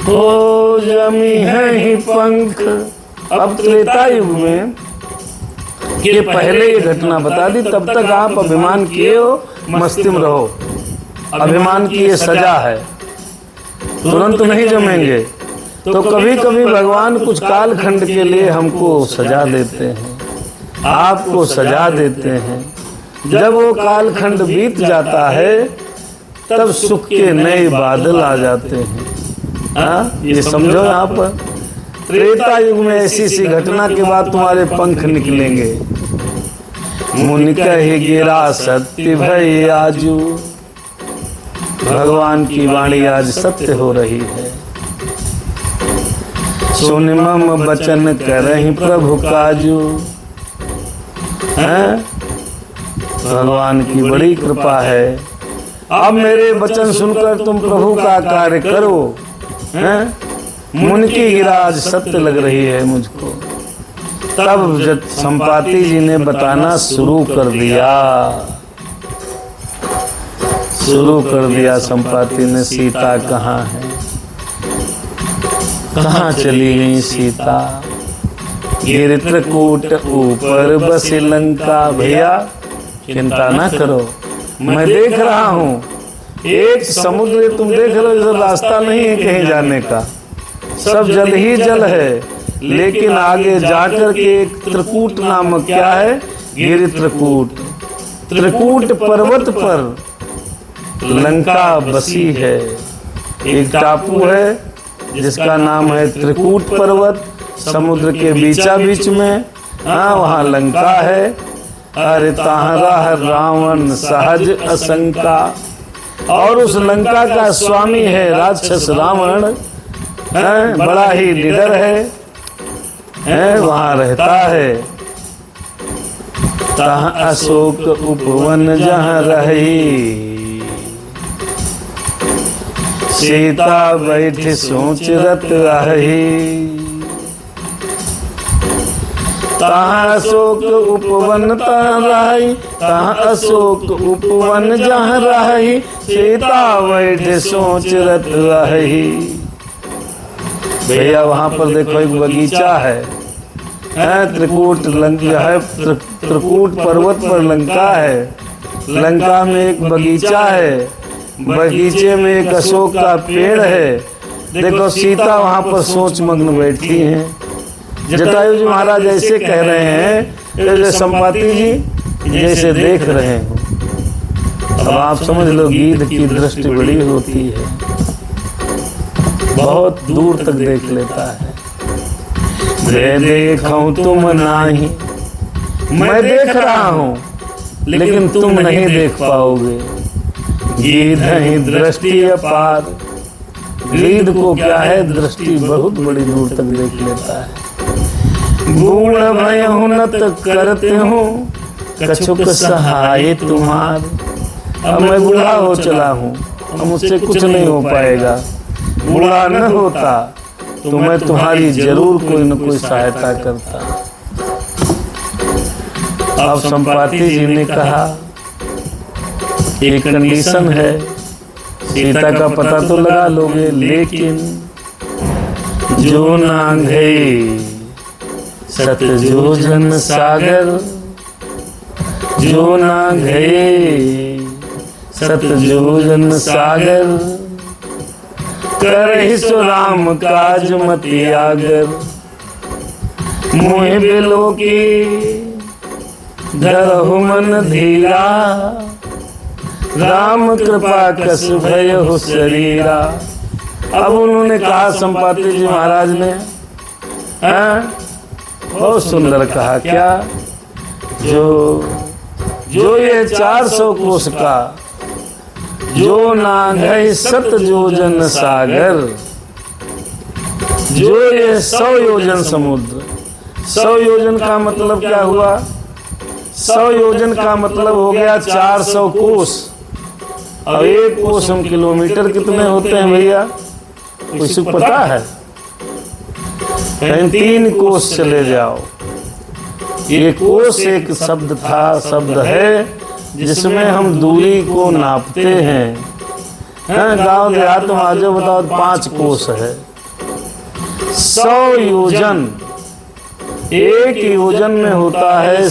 हो जमी है ही पंख। अब त्रेता युग में ये पहले ये घटना बता दी, तब तक आप अभिमान किए हो, मस्ती में रहो। अभिमान की ये सजा है, तुरंत नहीं जमेंगे। तो कभी कभी भगवान कुछ कालखंड के लिए हमको सजा देते हैं, आपको सजा देते हैं। जब वो कालखंड बीत जाता है तब सुख के नए बादल आ जाते हैं। हाँ, ये समझो। यहाँ पर त्रेता युग में ऐसी सी घटना के बाद तुम्हारे पंख निकलेंगे। मुनि कहे गिरा सत्य भय आजू, भगवान की वाणी आज सत्य हो रही है। सुन मम बचन करहि प्रभु काजू। हैं? भगवान की बड़ी कृपा है। अब मेरे वचन सुनकर तुम प्रभु का कार्य करो। हैं? मुनि की गिराज सत्य लग रही है मुझको। तब जब संपाति जी ने बताना शुरू कर दिया संपाति ने, सीता कहाँ है, कहाँ चली गई सीता। गिर त्रिकूट ऊपर बसी लंका। भैया चिंता ना करो, मैं देख रहा हूँ। एक समुद्र तुम देख रहे हो, इधर रास्ता नहीं है कहीं जाने का, सब जल ही जल है। लेकिन आगे जाकर के एक त्रिकूट नामक क्या है, गिर त्रिकूट। त्रिकूट पर्वत पर लंका बसी है। एक टापू है जिसका नाम है त्रिकूट पर्वत, समुद्र के बीचा बीच में। हाँ, वहाँ लंका है। अरे ताहरा रावण सहज असंका। और उस लंका का स्वामी है राक्षस रावण। बड़ा ही निडर है, वहाँ रहता है। तहाँ अशोक उपवन जहाँ रही, सीता बैठी सोच रत रही। तहाँ अशोक उपवन तहाँ रही, तहाँ अशोक उपवन जहाँ रही, सीता बैठी सोच रत रही। भैया वहाँ पर देखो एक बगीचा है, त्रिकूट लंका है। त्रिकूट पर्वत पर लंका है। लंका में एक बगीचा है, बगीचे में एक अशोक का पेड़ है। देखो सीता वहाँ पर सोच मग्न बैठी हैं। जटायु जी महाराज ऐसे कह रहे हैं जैसे संपाति जी जैसे देख रहे हो। अब आप समझ लो, गिद्ध की दृष्टि बड़ी होती है, बहुत दूर तक देख लेता है। मैं देखूं तुम नहीं, मैं देख रहा हूँ लेकिन तुम नहीं देख पाओगे। गिद्ध ही दृष्टि अपार। गिद्ध को क्या है, दृष्टि बहुत बड़ी दूर तक देख लेता है। गुण भय हुनत करते हूँ, कछुक सहाय तुम्हार। अब मैं बूढ़ा हो चला हूँ, अब मुझसे कुछ नहीं हो पाएगा। बूढ़ा न होता तो मैं तुम्हारी जरूर कोई न कोई सहायता करता। अब संपाति जी ने कहा एक कंडीशन है, सीता का पता तो लगा लोगे, लेकिन जो नांगे सत योजन सागर, जो नांगे सत योजन सागर, करहि सो राम काज मति आगर। मोहि बिलो की धरहु मन धीरा, राम कृपा कस भय हो शरीरा। अब उन्होंने कहा संपाति जी महाराज ने, बहुत सुंदर कहा। क्या? जो ये 400 कोस का, जो नांगे सत योजन सागर, जो ये 100 योजन समुद्र। 100 योजन का मतलब क्या हुआ? 100 योजन का मतलब हो गया 400 कोस। अब एक कोस हम किलोमीटर कितने होते हैं भैया, किसी को पता है? कहीं 3 कोस चले जाओ। ये कोस एक शब्द था, शब्द है जिसमें हम दूरी को नापते हैं। गांव देहात में आज बताओ 5 कोस है। 100 योजन, एक योजन में होता है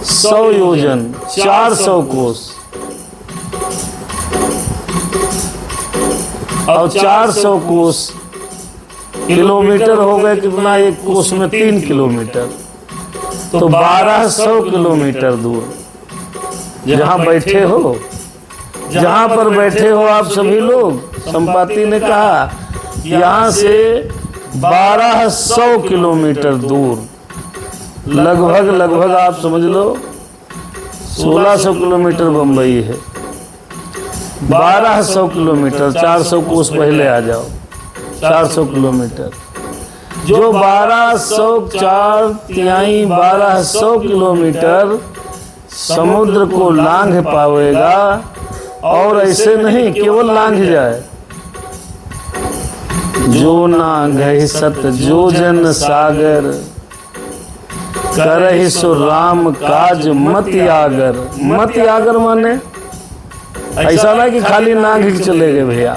100 योजन, 400 कोस। और 400 कोस किलोमीटर हो गए कितना? एक कोस में 3 किलोमीटर, तो 1200 किलोमीटर दूर जहां बैठे हो, जहां पर बैठे हो आप सभी लोग, संपाति ने कहा यहां से 1200 किलोमीटर दूर, लगभग आप समझ लो 1600 किलोमीटर बंबई है। 1200 किलोमीटर, 400 कोस पहले आ जाओ, 400 किलोमीटर, जो 1200 किलोमीटर समुद्र को लांघ पावेगा। और ऐसे नहीं केवल लांघ जाए, जो ना गए सत जो जन सागर, करहि सो राम काज मत यागर। मत यागर माने ऐसा ना कि खाली नांघ के चले गए भैया,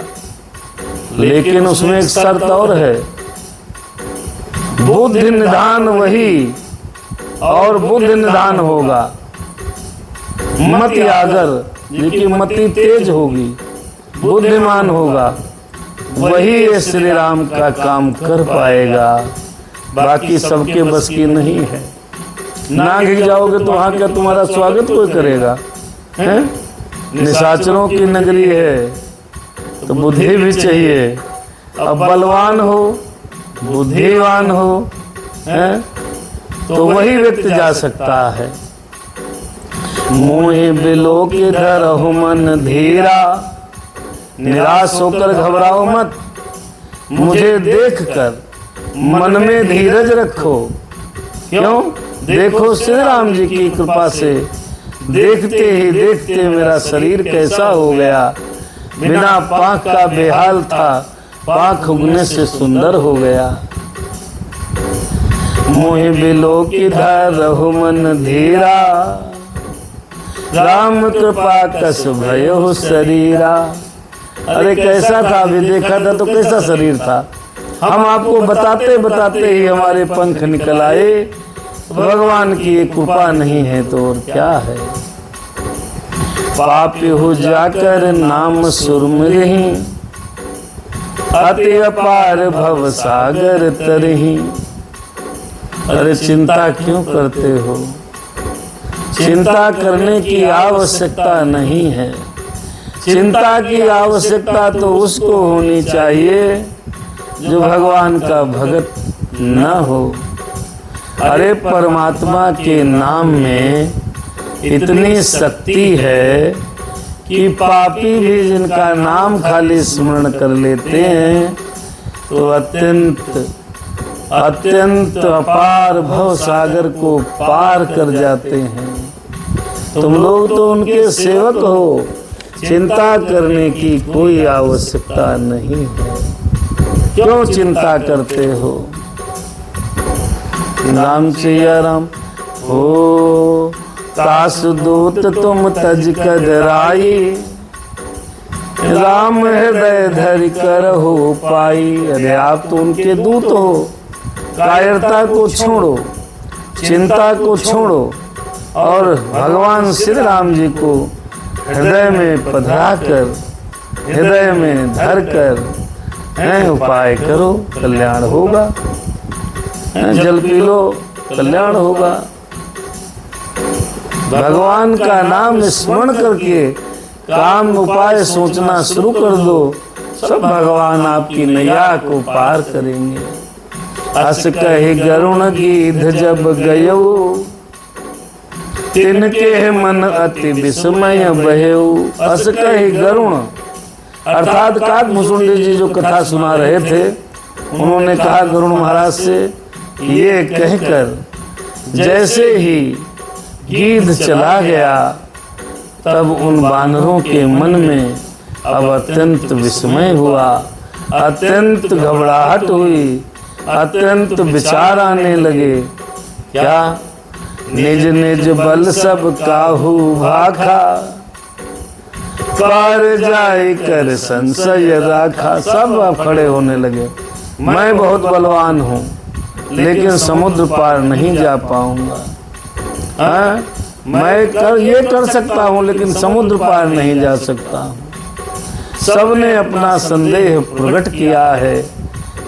लेकिन उसमें एक शर्त और है, बुद्धि निधान वही, और बुद्धि निधान होगा। मत यागर, जिसकी मति तेज होगी, बुद्धिमान होगा, वही ये श्री राम का काम कर पाएगा। बाकी सबके बस की नहीं है। नांघ जाओगे तो वहां क्या तुम्हारा स्वागत कोई करेगा? हैं? निशाचरों की नगरी है, तो बुद्धि भी चाहिए। अब बलवान हो, बुद्धिवान हो, हैं? तो वही व्यक्ति जा सकता है। मोहे बिलो के धरहु मन धीरा, निराश होकर घबराओ मत, मुझे देखकर मन में धीरज रखो। क्यों? देखो श्री राम जी की कृपा से देखते ही देखते मेरा शरीर कैसा हो गया। बिना पाँख का बेहाल था, पाँख उगने से सुंदर हो गया। मोहि बिलो की धरहु मन धीरा, राम कृपा कस भयो शरीरा। अरे कैसा था? अभी देखा था तो कैसा शरीर था। हम आपको बताते बताते ही हमारे पंख निकल आए। भगवान की ये कृपा नहीं है तो और क्या है। पापी हो जाकर नाम सुरमरहि, अति अपार भव सागर तरहि। अरे चिंता क्यों करते हो? चिंता करने की आवश्यकता नहीं है। चिंता की आवश्यकता तो उसको होनी चाहिए जो भगवान का भगत न हो। अरे परमात्मा के नाम में इतनी शक्ति है कि पापी भी जिनका नाम खाली स्मरण कर लेते हैं तो अत्यंत अपार भव सागर को पार कर जाते हैं। तुम लोग तो उनके सेवक हो, चिंता करने की कोई आवश्यकता नहीं है। क्यों चिंता करते हो? राम सिया राम हो तास दूत तुम तज कदराई, राम हृदय धरि कर हो पाई। अरे आप तो उनके दूत हो। कायरता को छोड़ो, चिंता को छोड़ो और भगवान श्री राम जी को हृदय में पधरा कर, हृदय में धर कर उपाय करो, कल्याण होगा। जल पी लो, कल्याण होगा। भगवान का नाम स्मरण करके काम उपाय सोचना शुरू कर दो, सब भगवान आपकी नैया को पार करेंगे। अस कहे गरुण गीध जब गयो, तिनके मन अति विस्मय भयो। अस कहे गरुण अर्थात काकभूषुंडी जी जो कथा सुना रहे थे, उन्होंने कहा गरुण महाराज से, ये कहकर जैसे ही गीध चला गया तब उन वानरों के मन में अब अत्यंत विस्मय हुआ। अत्यंत घबराहट हुई, अत्यंत विचार आने लगे। क्या? निज निज बल सब काहू भाखा, पार जाए कर संशय राखा। सब अब खड़े होने लगे। मैं बहुत बलवान हूँ, लेकिन समुद्र पार नहीं जा पाऊंगा। मैं ये कर सकता हूँ, लेकिन समुद्र पार नहीं जा सकता हूँ। सबने अपना संदेह प्रकट किया है।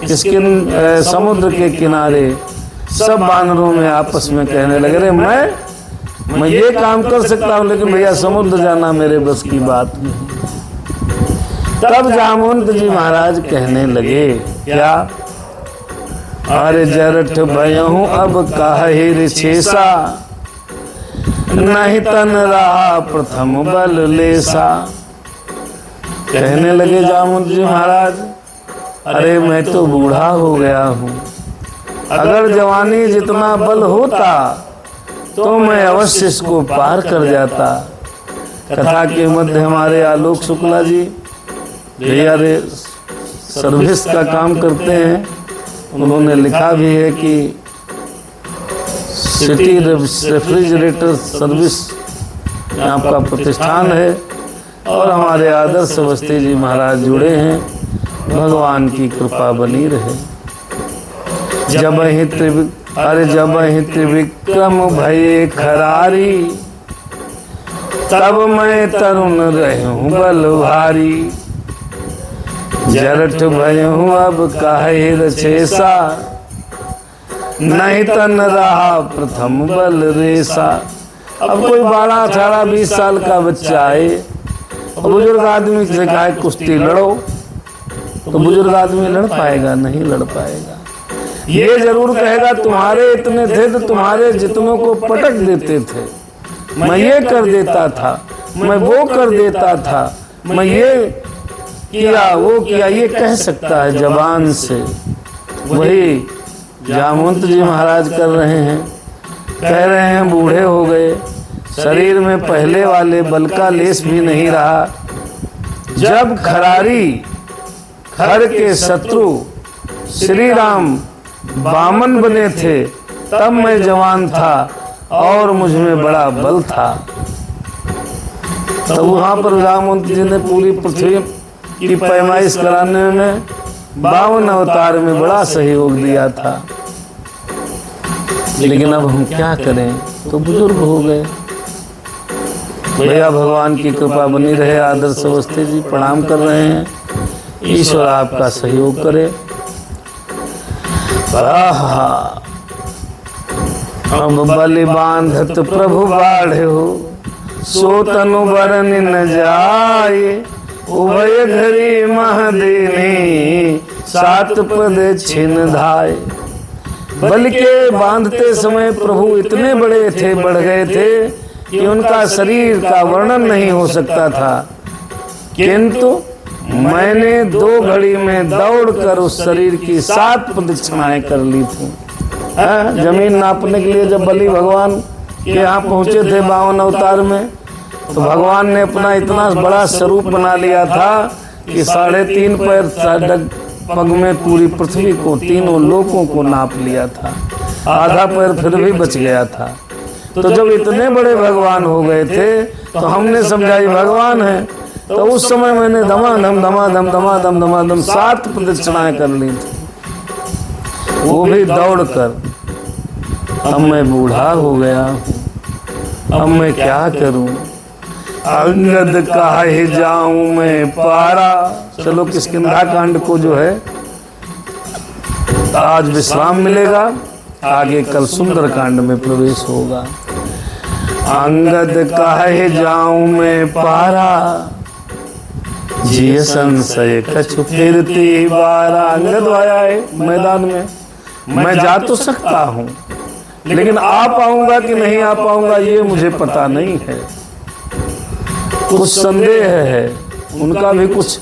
किसके? समुद्र के किनारे सब वानरों में आपस में कहने लगे, रे मैं ये काम कर सकता हूँ, लेकिन भैया समुद्र जाना मेरे बस की बात नहीं। तब जामवंत जी महाराज कहने लगे, क्या? अरे जरठ भयहूँ अब काहे रे छेसा, नहीं तन रहा प्रथम बल लेसा। कहने लगे जामवंत जी महाराज, अरे मैं तो बूढ़ा हो गया हूँ। अगर जवानी जितना बल होता तो मैं अवश्य इसको पार कर जाता। कथा के मध्य हमारे आलोक शुक्ला जी भैया रे सर्विस का काम करते हैं। उन्होंने लिखा भी है कि सिटी रेफ्रिजरेटर सर्विस आपका प्रतिष्ठान है, और हमारे आदर्श अवस्थी जी महाराज जुड़े हैं। भगवान की कृपा बनी रहे। जब ही त्रिविक्रम भये खरारी, तब मैं तरुण रहूं बलवारी। जरठ भयहूँ अब काहे रछेसा, नहीं तन रहा प्रथम बल रेसा। अब कोई 12, 18, 20 साल का बच्चा आए, बुजुर्ग आदमी से कहे कुश्ती लड़ो, तो बुजुर्ग आदमी लड़ पाएगा? नहीं लड़ पाएगा। ये जरूर कहेगा तुम्हारे इतने थे तो तुम्हारे जितनों को पटक देते थे। मैं ये कर देता था, मैं वो कर देता था, मैं ये किया वो किया, ये कह सकता है जबान से। वही जामवंत जी महाराज कर रहे हैं। कह रहे हैं बूढ़े हो गए, शरीर में पहले वाले बल का लेस भी नहीं रहा। जब खर के शत्रु श्री राम बामन बने थे, तब मैं जवान था और मुझ में बड़ा बल था। तो वहां पर जामवंत जी ने पूरी पृथ्वी की पैमाइश कराने में 52 अवतार में बड़ा सहयोग दिया था। लेकिन अब हम क्या करें, तो बुजुर्ग हो गए। भैया भगवान की कृपा बनी रहे। आदर्श अवस्थी जी प्रणाम कर रहे हैं। ईश्वर आपका सहयोग करे। अब बलि बांधत प्रभु बाढ़े हो, सो तनु बरन न जाए। उभय घरी महदेनी, 7 पद छिन धाय। बलि के बांधते समय प्रभु इतने बड़े थे, बढ़ गए थे कि उनका शरीर का वर्णन नहीं हो सकता था। किंतु मैंने 2 घड़ी में दौड़कर उस शरीर की 7 प्रदक्षिणाएं कर ली थी। जमीन नापने के लिए जब बलि भगवान के यहाँ पहुंचे थे 52 अवतार में, तो भगवान ने अपना इतना बड़ा स्वरूप बना लिया था कि 3.5 पैर पग में पूरी पृथ्वी को, तीनों लोकों को नाप लिया था। आधा पैर फिर भी बच गया था। तो जब इतने बड़े भगवान हो गए थे, तो हमने समझा ये भगवान है। तो उस समय मैंने धमाधम 7 प्रदक्षिणाएं कर ली थी, वो भी दौड़कर। अब मैं बूढ़ा हो गया हूँ, अब मैं क्या करूं? अंगद काहे जाऊं मैं पारा। चलो किष्किंधा कांड को जो है आज विश्राम मिलेगा, आगे कल सुंदर कांड में प्रवेश होगा। अंगद काहे जाऊं मैं पारा, जिय संशय कछु फिरती बारा। अंगद आया है मैदान में, मैं जा तो सकता हूँ, लेकिन आ पाऊंगा कि नहीं आ पाऊंगा ये मुझे पता नहीं है। कुछ संदेह है। उनका भी कुछ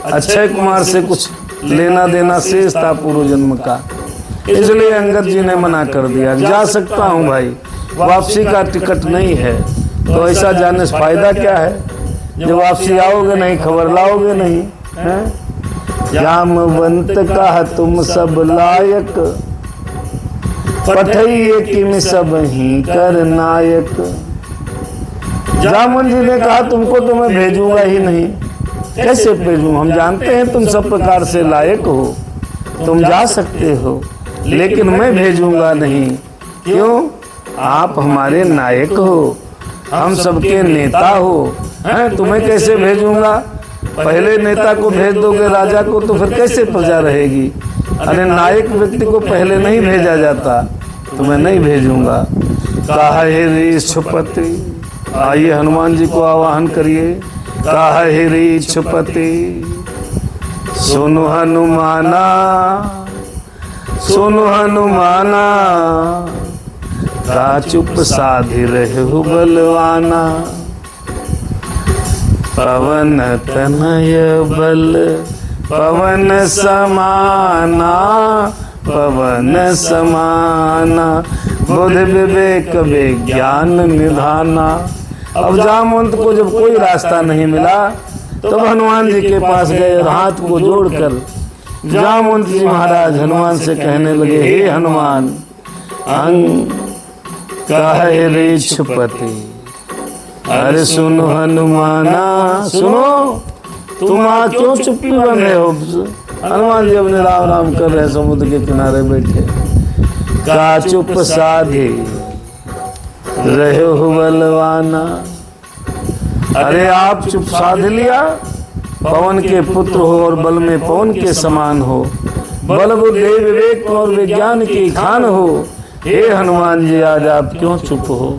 अक्षय कुमार से कुछ लेना देना शेष था पूर्व जन्म का, इसलिए अंगद जी ने मना कर दिया। जा सकता हूँ भाई, वापसी का टिकट नहीं है, तो ऐसा जाने से फायदा क्या है जब वापसी आओगे नहीं, खबर लाओगे नहीं है? जामवंत कहा तुम सब लायक, पठइए किम सब ही कर नायक। जामवंत जी ने कहा तुमको तो मैं भेजूंगा ही नहीं। कैसे भेजूं? हम जानते हैं तुम सब प्रकार से लायक हो, तुम जा सकते हो, लेकिन मैं भेजूंगा नहीं। क्यों? आप हमारे नायक हो, हम सबके नेता हो, हैं? तुम्हें कैसे भेजूंगा? पहले नेता को भेज दोगे राजा को तो फिर कैसे प्रजा रहेगी? अरे नायक व्यक्ति को पहले नहीं भेजा जाता, तो मैं नहीं भेजूंगा। काहे रे छुपति, आइए हनुमान जी को आवाहन करिए। काहे रे छुपति सुनो हनुमाना, सुनो हनुमाना, का चुप साधि रहु बलवाना। पवन तनय बल पवन समाना, पवन समाना, बुद्धि विवेक विज्ञान निधाना। अब जामवंत को जब कोई रास्ता नहीं मिला तो हनुमान जी के पास गए और हाथ को जोड़कर जामवंत जी महाराज हनुमान से कहने लगे, हे हनुमान, अंग काहे रे छुपति, अरे सुनो हनुमाना, सुनो, तुम क्यों चुप्पी बने हो? हनुमान जी अपने राम राम कर रहे, समुद्र के किनारे बैठे। का चुप साधे रहे हो बलवाना, अरे आप चुप साध लिया। पवन के पुत्र हो और बल में पवन के समान हो, बल बुद्धि विवेक और विज्ञान की खान हो। हे हनुमान जी, आज आप क्यों चुप हो?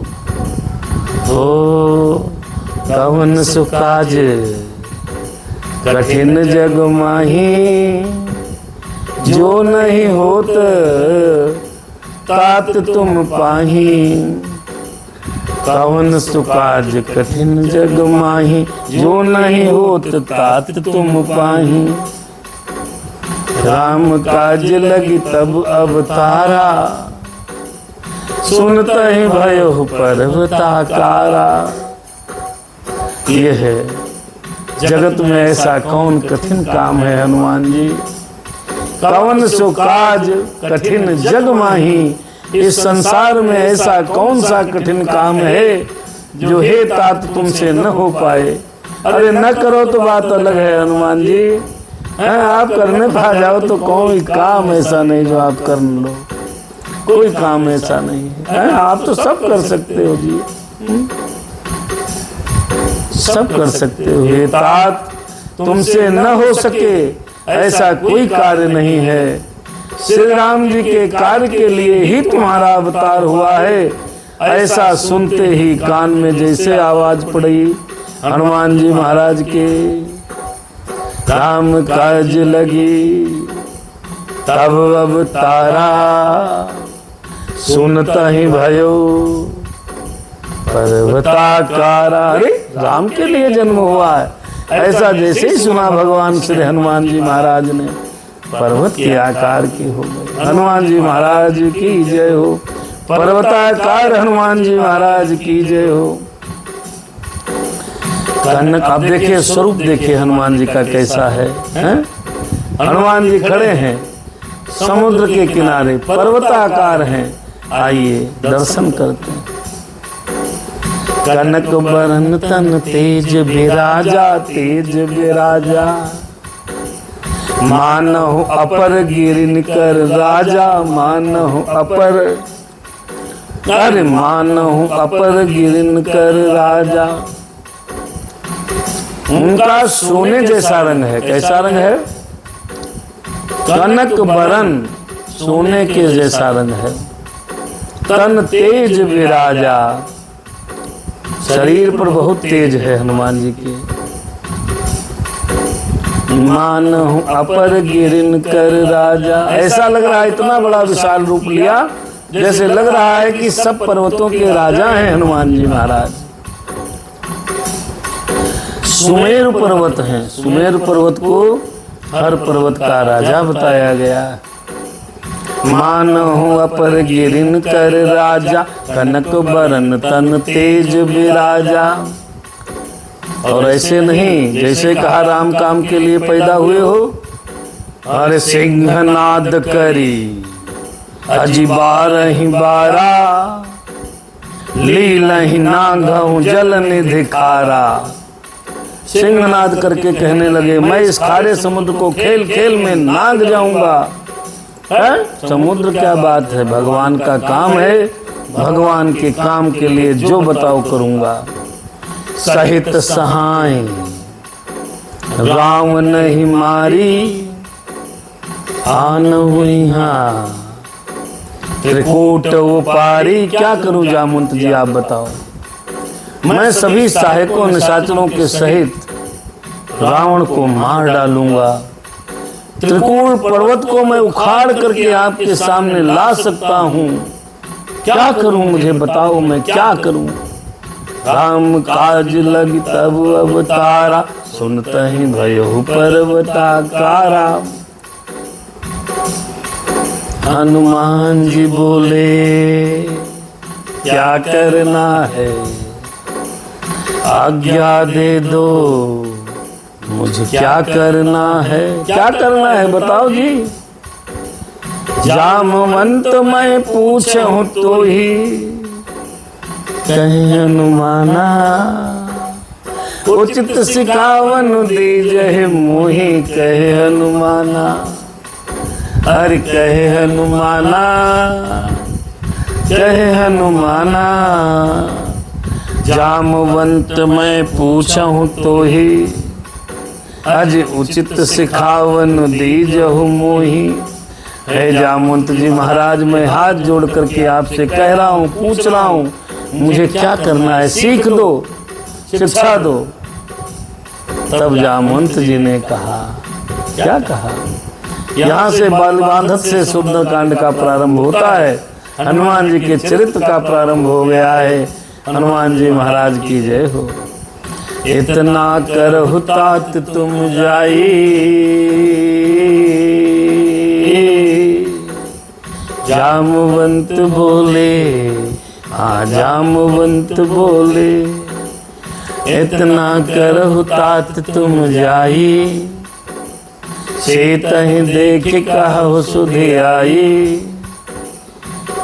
कवन सुकाज कठिन जग माही, जो नहीं होत तात तुम पाही। कवन सुकाज कठिन जग माही, जो नहीं होत तात तुम पाही। राम काज लगी तब अवतारा, सुनत ही भयो पर्वताकारा। ये है जगत में ऐसा कौन कठिन काम है हनुमान जी? कवन सो काज कठिन जग माही, इस संसार में ऐसा कौन सा कठिन काम है जो हे तात तुमसे न हो पाए? अरे न करो तो बात अलग है हनुमान जी, हैं? आप करने पा जाओ तो कोई काम ऐसा नहीं जो आप कर लो, कोई काम ऐसा नहीं है। आप तो सब कर सकते हो जी, सब कर सकते हो। हे तात, तुमसे न हो सके ऐसा कोई कार्य नहीं है। श्री राम जी के कार्य के लिए ही तुम्हारा अवतार हुआ है। ऐसा सुनते ही कान में जैसे आवाज पड़ी हनुमान जी महाराज के, राम काज लगी तब अवतारा, सुनता ही भयो पर्वताकारा। अरे राम के लिए जन्म हुआ है, ऐसा जैसे ही सुना भगवान श्री हनुमान जी महाराज ने, पर्वत के आकार की हो गए। हनुमान जी महाराज की जय हो, पर्वताकार हनुमान जी महाराज की जय हो। कनक, आप देखिए स्वरूप देखिए हनुमान जी का कैसा है, हैं? हनुमान जी खड़े हैं समुद्र के किनारे, पर्वताकार हैं। आइए दर्शन करते हैं। कनक बरन तन तेज बिराजा, तेज बिराजा, मानहु अपर गिरिन कर राजा, मानहु अपर, अरे मानहु अपर गिरिन कर राजा। उनका सोने जैसा रंग है। कैसा रंग है? कनक बरन, सोने के जैसा रंग है। तन तेज विराजा, शरीर पर बहुत तेज है हनुमान जी के। मानहु अपर गिरिन कर राजा, ऐसा लग रहा है इतना बड़ा विशाल रूप लिया जैसे लग रहा है कि सब पर्वतों के राजा हैं हनुमान जी महाराज। सुमेरु पर्वत हैं, सुमेरु पर्वत को हर पर्वत का राजा बताया गया। मानहु अपर गिरिन कर राजा, कनक बरन तन तेज विराजा। और ऐसे नहीं, जैसे कहा राम काम के लिए पैदा हुए हो, अरे सिंहनाद करी अजी 12 लीलहि नागहु जल निधि खारा। सिंहनाद करके कहने लगे, मैं इस खारे समुद्र को खेल खेल में नाग जाऊंगा। समुद्र क्या बात है, भगवान का काम है, भगवान के काम के लिए जो बताओ करूंगा। सहित सहाय राम नहीं मारी, आन हुई त्रिकूट उपारी। क्या करूं जामवंत जी, आप बताओ। मैं सभी सहायकों निशाचरों के सहित रावण को मार डालूंगा। त्रिकूट पर्वत को मैं उखाड़ करके आपके सामने ला सकता हूं। क्या करूं, मुझे बताओ, मैं क्या करूं। राम काज लग तब अवतारा, सुनता ही भयहु पर्वताकारा। हनुमान जी बोले, क्या करना है आज्ञा दे दो, मुझे क्या करना है। क्या करना है बताओ जी। जामवंत मैं पूछूं तो ही कहे हनुमाना, उचित सिखावन दीजहि मोहि कहे हनुमाना। अरे कहे हनुमाना, कहे हनुमाना। जामवंत मैं पूछूं तो ही अज उचित सिखावन दीजहु मोहि। हे जामवंत जी महाराज, मैं हाथ जोड़ करके आपसे कह रहा हूँ, पूछ रहा हूँ, मुझे क्या करना है, सीख दो, शिक्षा दो। तब जामवंत जी ने कहा, क्या कहा। यहाँ से बालबांधत से सुंदरकांड का प्रारंभ होता है, हनुमान जी के चरित्र का प्रारंभ हो गया है। हनुमान जी महाराज की जय हो। इतना करहु तात तुम जाई, जामवंत बोले, जामवंत बोले। इतना करहु तात तुम जाई, सेतहि देख कहु सुधि आई।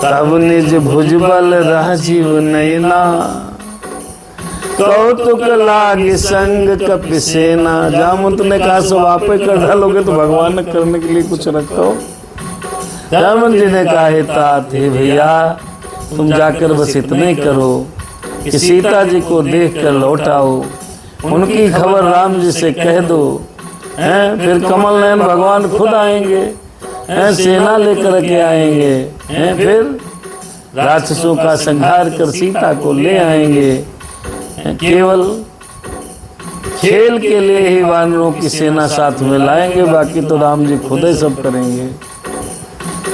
तब निज भुजबल राजीव नयना, कौतुक लागे संग कपिसेना। जामवंत ने कहा, सब आप ही कर डालोगे तो भगवान ने करने के लिए कुछ रखो। जामवंत जी ने कहा, तात हे भैया, तुम जाकर बस इतने करो कि सीता जी को देख कर लौट आओ, उनकी खबर राम जी से कह दो। फिर कमल नयन भगवान खुद आएंगे, सेना लेकर के आएंगे, फिर राक्षसों का संहार कर सीता को ले आएंगे। केवल खेल के लिए ही वानरों की सेना साथ में लाएंगे, बाकी तो राम जी खुद ही सब करेंगे।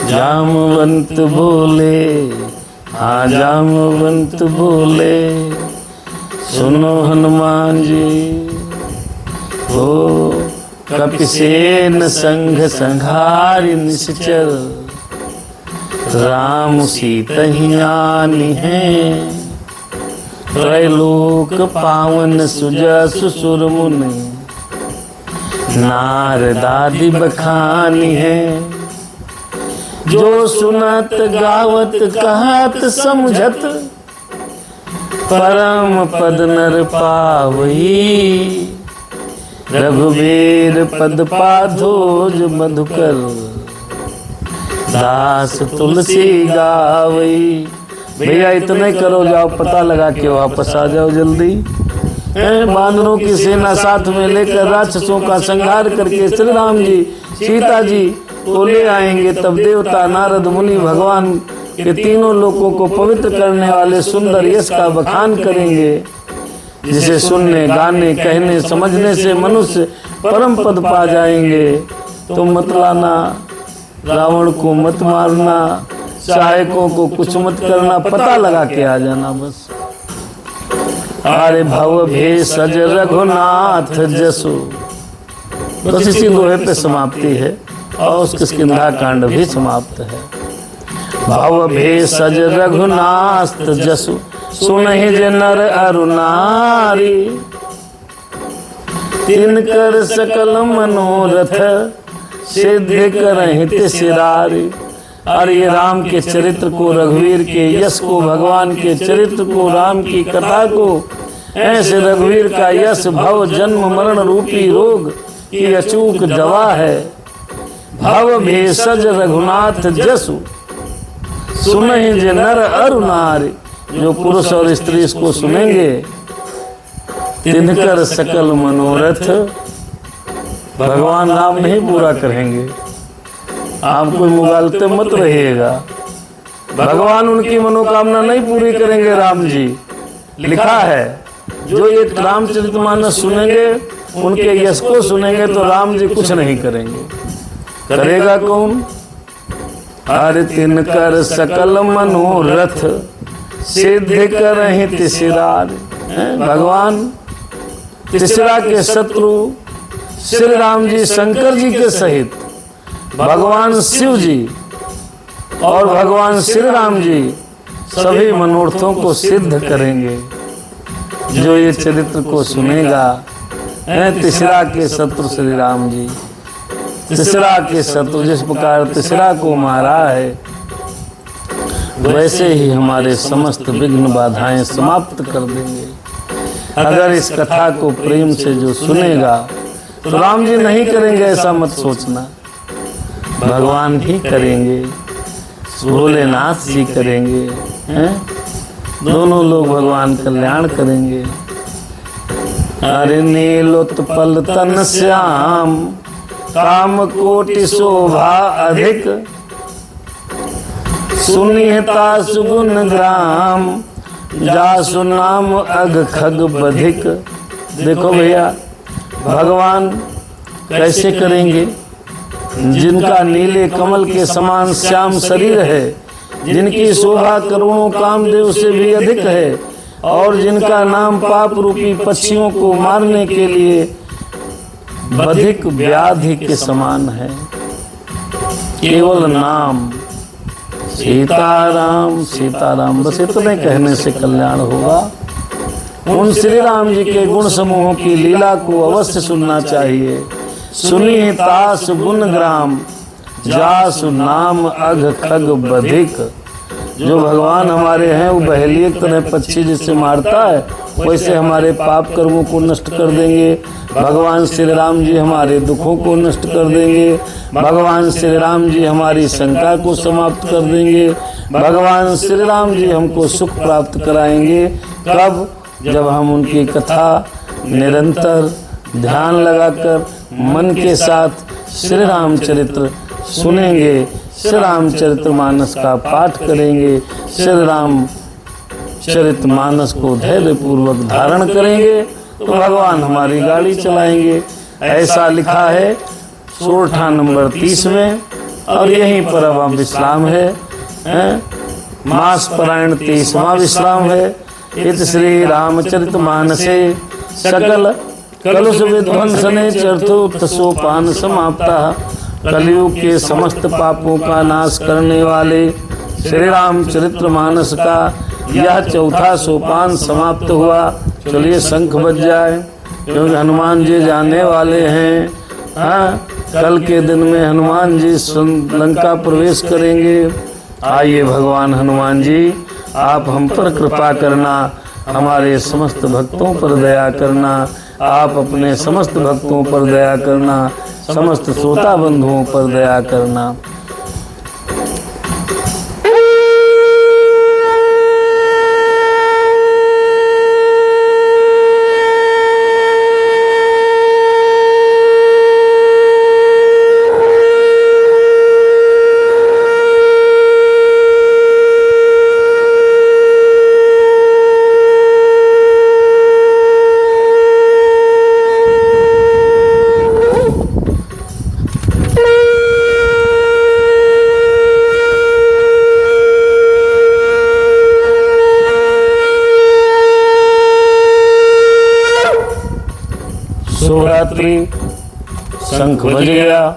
जामवंत बोले, जामवंत बोले, सुनो हनुमान जी हो। कपिसेन संघ संहारि निश्चर, राम सीतहि आनी है। त्रैलोक पावन सुजसु सुर मुनि, नारदादि बखानी है। जो सुनत गावत कहत समझत, परम पद नर पावई। रघुवीर पद पाधोज मधुकर, दास तुलसी गावई। भैया इतने करो, जाओ पता लगा के वापस आ जाओ जल्दी। बानरों की सेना साथ में लेकर राक्षसों का संहार करके श्री राम जी सीता जी को ले आएंगे। तब देवता नारद मुनि भगवान के तीनों लोकों को पवित्र करने वाले सुंदर यश का बखान करेंगे, जिसे सुनने, गाने, कहने, समझने से मनुष्य परम पद पा जाएंगे। तो मत लाना, रावण को मत मारना, सहायकों को कुछ मत करना, पता लगा के आ जाना बस। अरे भव भेषज रघुनाथ जसु, बस इसी दोहे पे समाप्ति है और उसके किस्किंधा कांड भी समाप्त है। भव भेषज रघुनाथ जसु, सुनहि जे नर अरु नारी। तिनकर सकल मनोरथ, सिद्ध करहि तिसरारी। अरे ये राम के चरित्र को, रघुवीर के यश को, भगवान के चरित्र को, राम की कथा को, ऐसे रघुवीर का यश भव जन्म मरण रूपी रोग की अचूक दवा है। भव भेषज रघुनाथ जसु सुनहि जे नर अरु नारी। जो पुरुष और स्त्री इसको सुनेंगे तिनकर सकल मनोरथ भगवान राम नहीं पूरा करेंगे। आप कोई मुगालते मत रहिएगा, भगवान उनकी मनोकामना नहीं पूरी करेंगे। राम जी लिखा है, जो एक रामचरितमानस सुनेंगे, उनके यश को सुनेंगे तो राम जी कुछ नहीं करेंगे। करेगा कौन? अरे तिनकर सकल मनोरथ सिद्ध करहि तिसरारी। भगवान तिसरा के शत्रु श्री राम जी शंकर जी के सहित भगवान शिव जी और भगवान श्री राम जी सभी मनोरथों को सिद्ध करेंगे। जो ये चरित्र को सुनेगा, तिसरा के शत्रु श्री राम जी, तिसरा के शत्रु जिस प्रकार तिसरा को मारा है, वैसे ही हमारे समस्त विघ्न बाधाएं समाप्त कर देंगे। अगर इस कथा को प्रेम से जो सुनेगा तो राम जी नहीं करेंगे ऐसा मत सोचना, भगवान ही करेंगे, भोलेनाथ जी करेंगे, दोनों लोग भगवान कल्याण करेंगे। अरे नीलोत्पल तन श्याम काम कोटि शोभा अधिक सुनिहता सुगुण ग्राम जासु नाम अग खग बधिक। देखो भैया, भगवान कैसे करेंगे? जिनका नीले कमल के समान श्याम शरीर है, जिनकी शोभा करोड़ों कामदेव से भी अधिक है, और जिनका नाम पाप रूपी पक्षियों को मारने के लिए बधिक व्याधि के समान है। केवल नाम सीताराम सीताराम, बस इतने कहने से कल्याण होगा। उन श्री राम जी के गुण समूहों की लीला को अवश्य सुनना चाहिए। सुनी तास गुण ग्राम जासु नाम अघ खग बधिक। जो भगवान हमारे हैं वो बहेलिए तरह पक्षी जिससे मारता है, वैसे हमारे पाप कर्मों को नष्ट कर देंगे। भगवान श्री राम जी हमारे दुखों को नष्ट कर देंगे। भगवान श्री राम जी हमारी शंका को समाप्त कर देंगे। भगवान श्री राम जी हमको सुख प्राप्त कराएंगे। कब? जब हम उनकी कथा निरंतर ध्यान लगाकर मन के साथ श्री रामचरित्र सुनेंगे, श्री रामचरितमानस का पाठ करेंगे, श्री रामचरितमानस को धैर्य पूर्वक धारण करेंगे तो भगवान हमारी गाड़ी चलाएंगे। ऐसा लिखा है सोरठा नंबर 30 में, और यहीं पर अब विश्राम है। मास परायण 30वां विश्राम है। इत श्री रामचरितमानसे सकल कलुष विध्वंसने चतुर्थ सोपान समाप्ता। कलयुग के समस्त पापों का नाश करने वाले श्री रामचरितमानस का यह चौथा सोपान समाप्त हुआ। चलिए शंख बज जाए, क्योंकि हनुमान जी जाने वाले हैं। हाँ, कल के दिन में हनुमान जी लंका प्रवेश करेंगे। आइए भगवान हनुमान जी, आप हम पर कृपा करना, हमारे समस्त भक्तों पर दया करना, आप अपने समस्त भक्तों पर दया करना, समस्त श्रोता बंधुओं पर दया करना। शिवरात्रि शंख बज गया।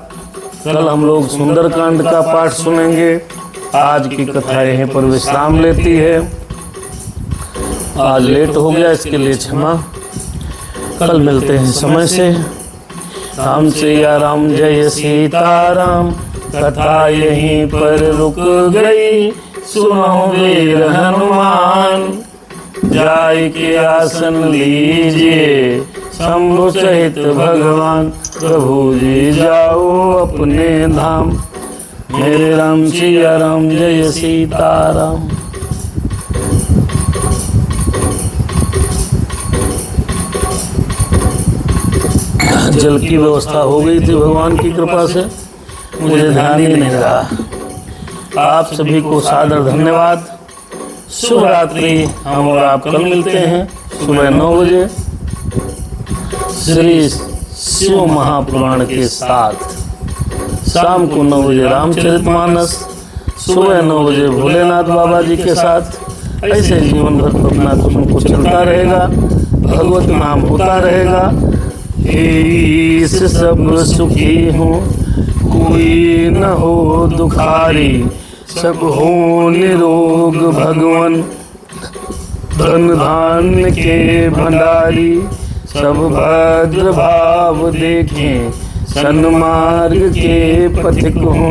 कल हम लोग सुंदरकांड का पाठ सुनेंगे। आज की कथा यहीं पर विश्राम लेती है। आज लेट हो गया, इसके लिए क्षमा। कल मिलते हैं समय से। राम सिया राम जय सीताराम। कथा यहीं पर रुक गई, सुनो वीर हनुमान। जाय के आसन लीजिए, शंभु सहित भगवान। प्रभु जी जाओ अपने धाम। मेरे राम सिया राम जय सीताराम। जल की व्यवस्था हो गई थी भगवान की कृपा से, मुझे ध्यान ही नहीं रहा। आप सभी को सादर धन्यवाद। शुभ रात्रि। हम और आप कल मिलते हैं सुबह 9 बजे श्री शिव महापुराण के साथ। शाम को 9 बजे रामचरितमानस, सुबह 9 बजे भोलेनाथ बाबा जी के साथ। ऐसे जीवन भर अपना कुछ चलता रहेगा, भगवत नाम होता रहेगा। इस सब सुखी हो, कोई न हो दुखारी। सब हो निरोग भगवन, धन धान्य के भंडारी। सब भद्र भाव देखें, सन्मार्ग के पथिक हो।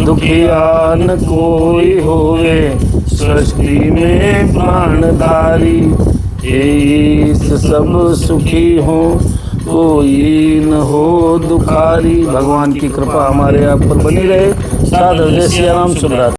दुखिया न कोई होवे, सृष्टि में प्राणधारी। इस सब सुखी हो, कोई न हो दुखारी। भगवान की कृपा हमारे आप पर बनी रहे। सादर जय सिया राम। शुभ रात्रि।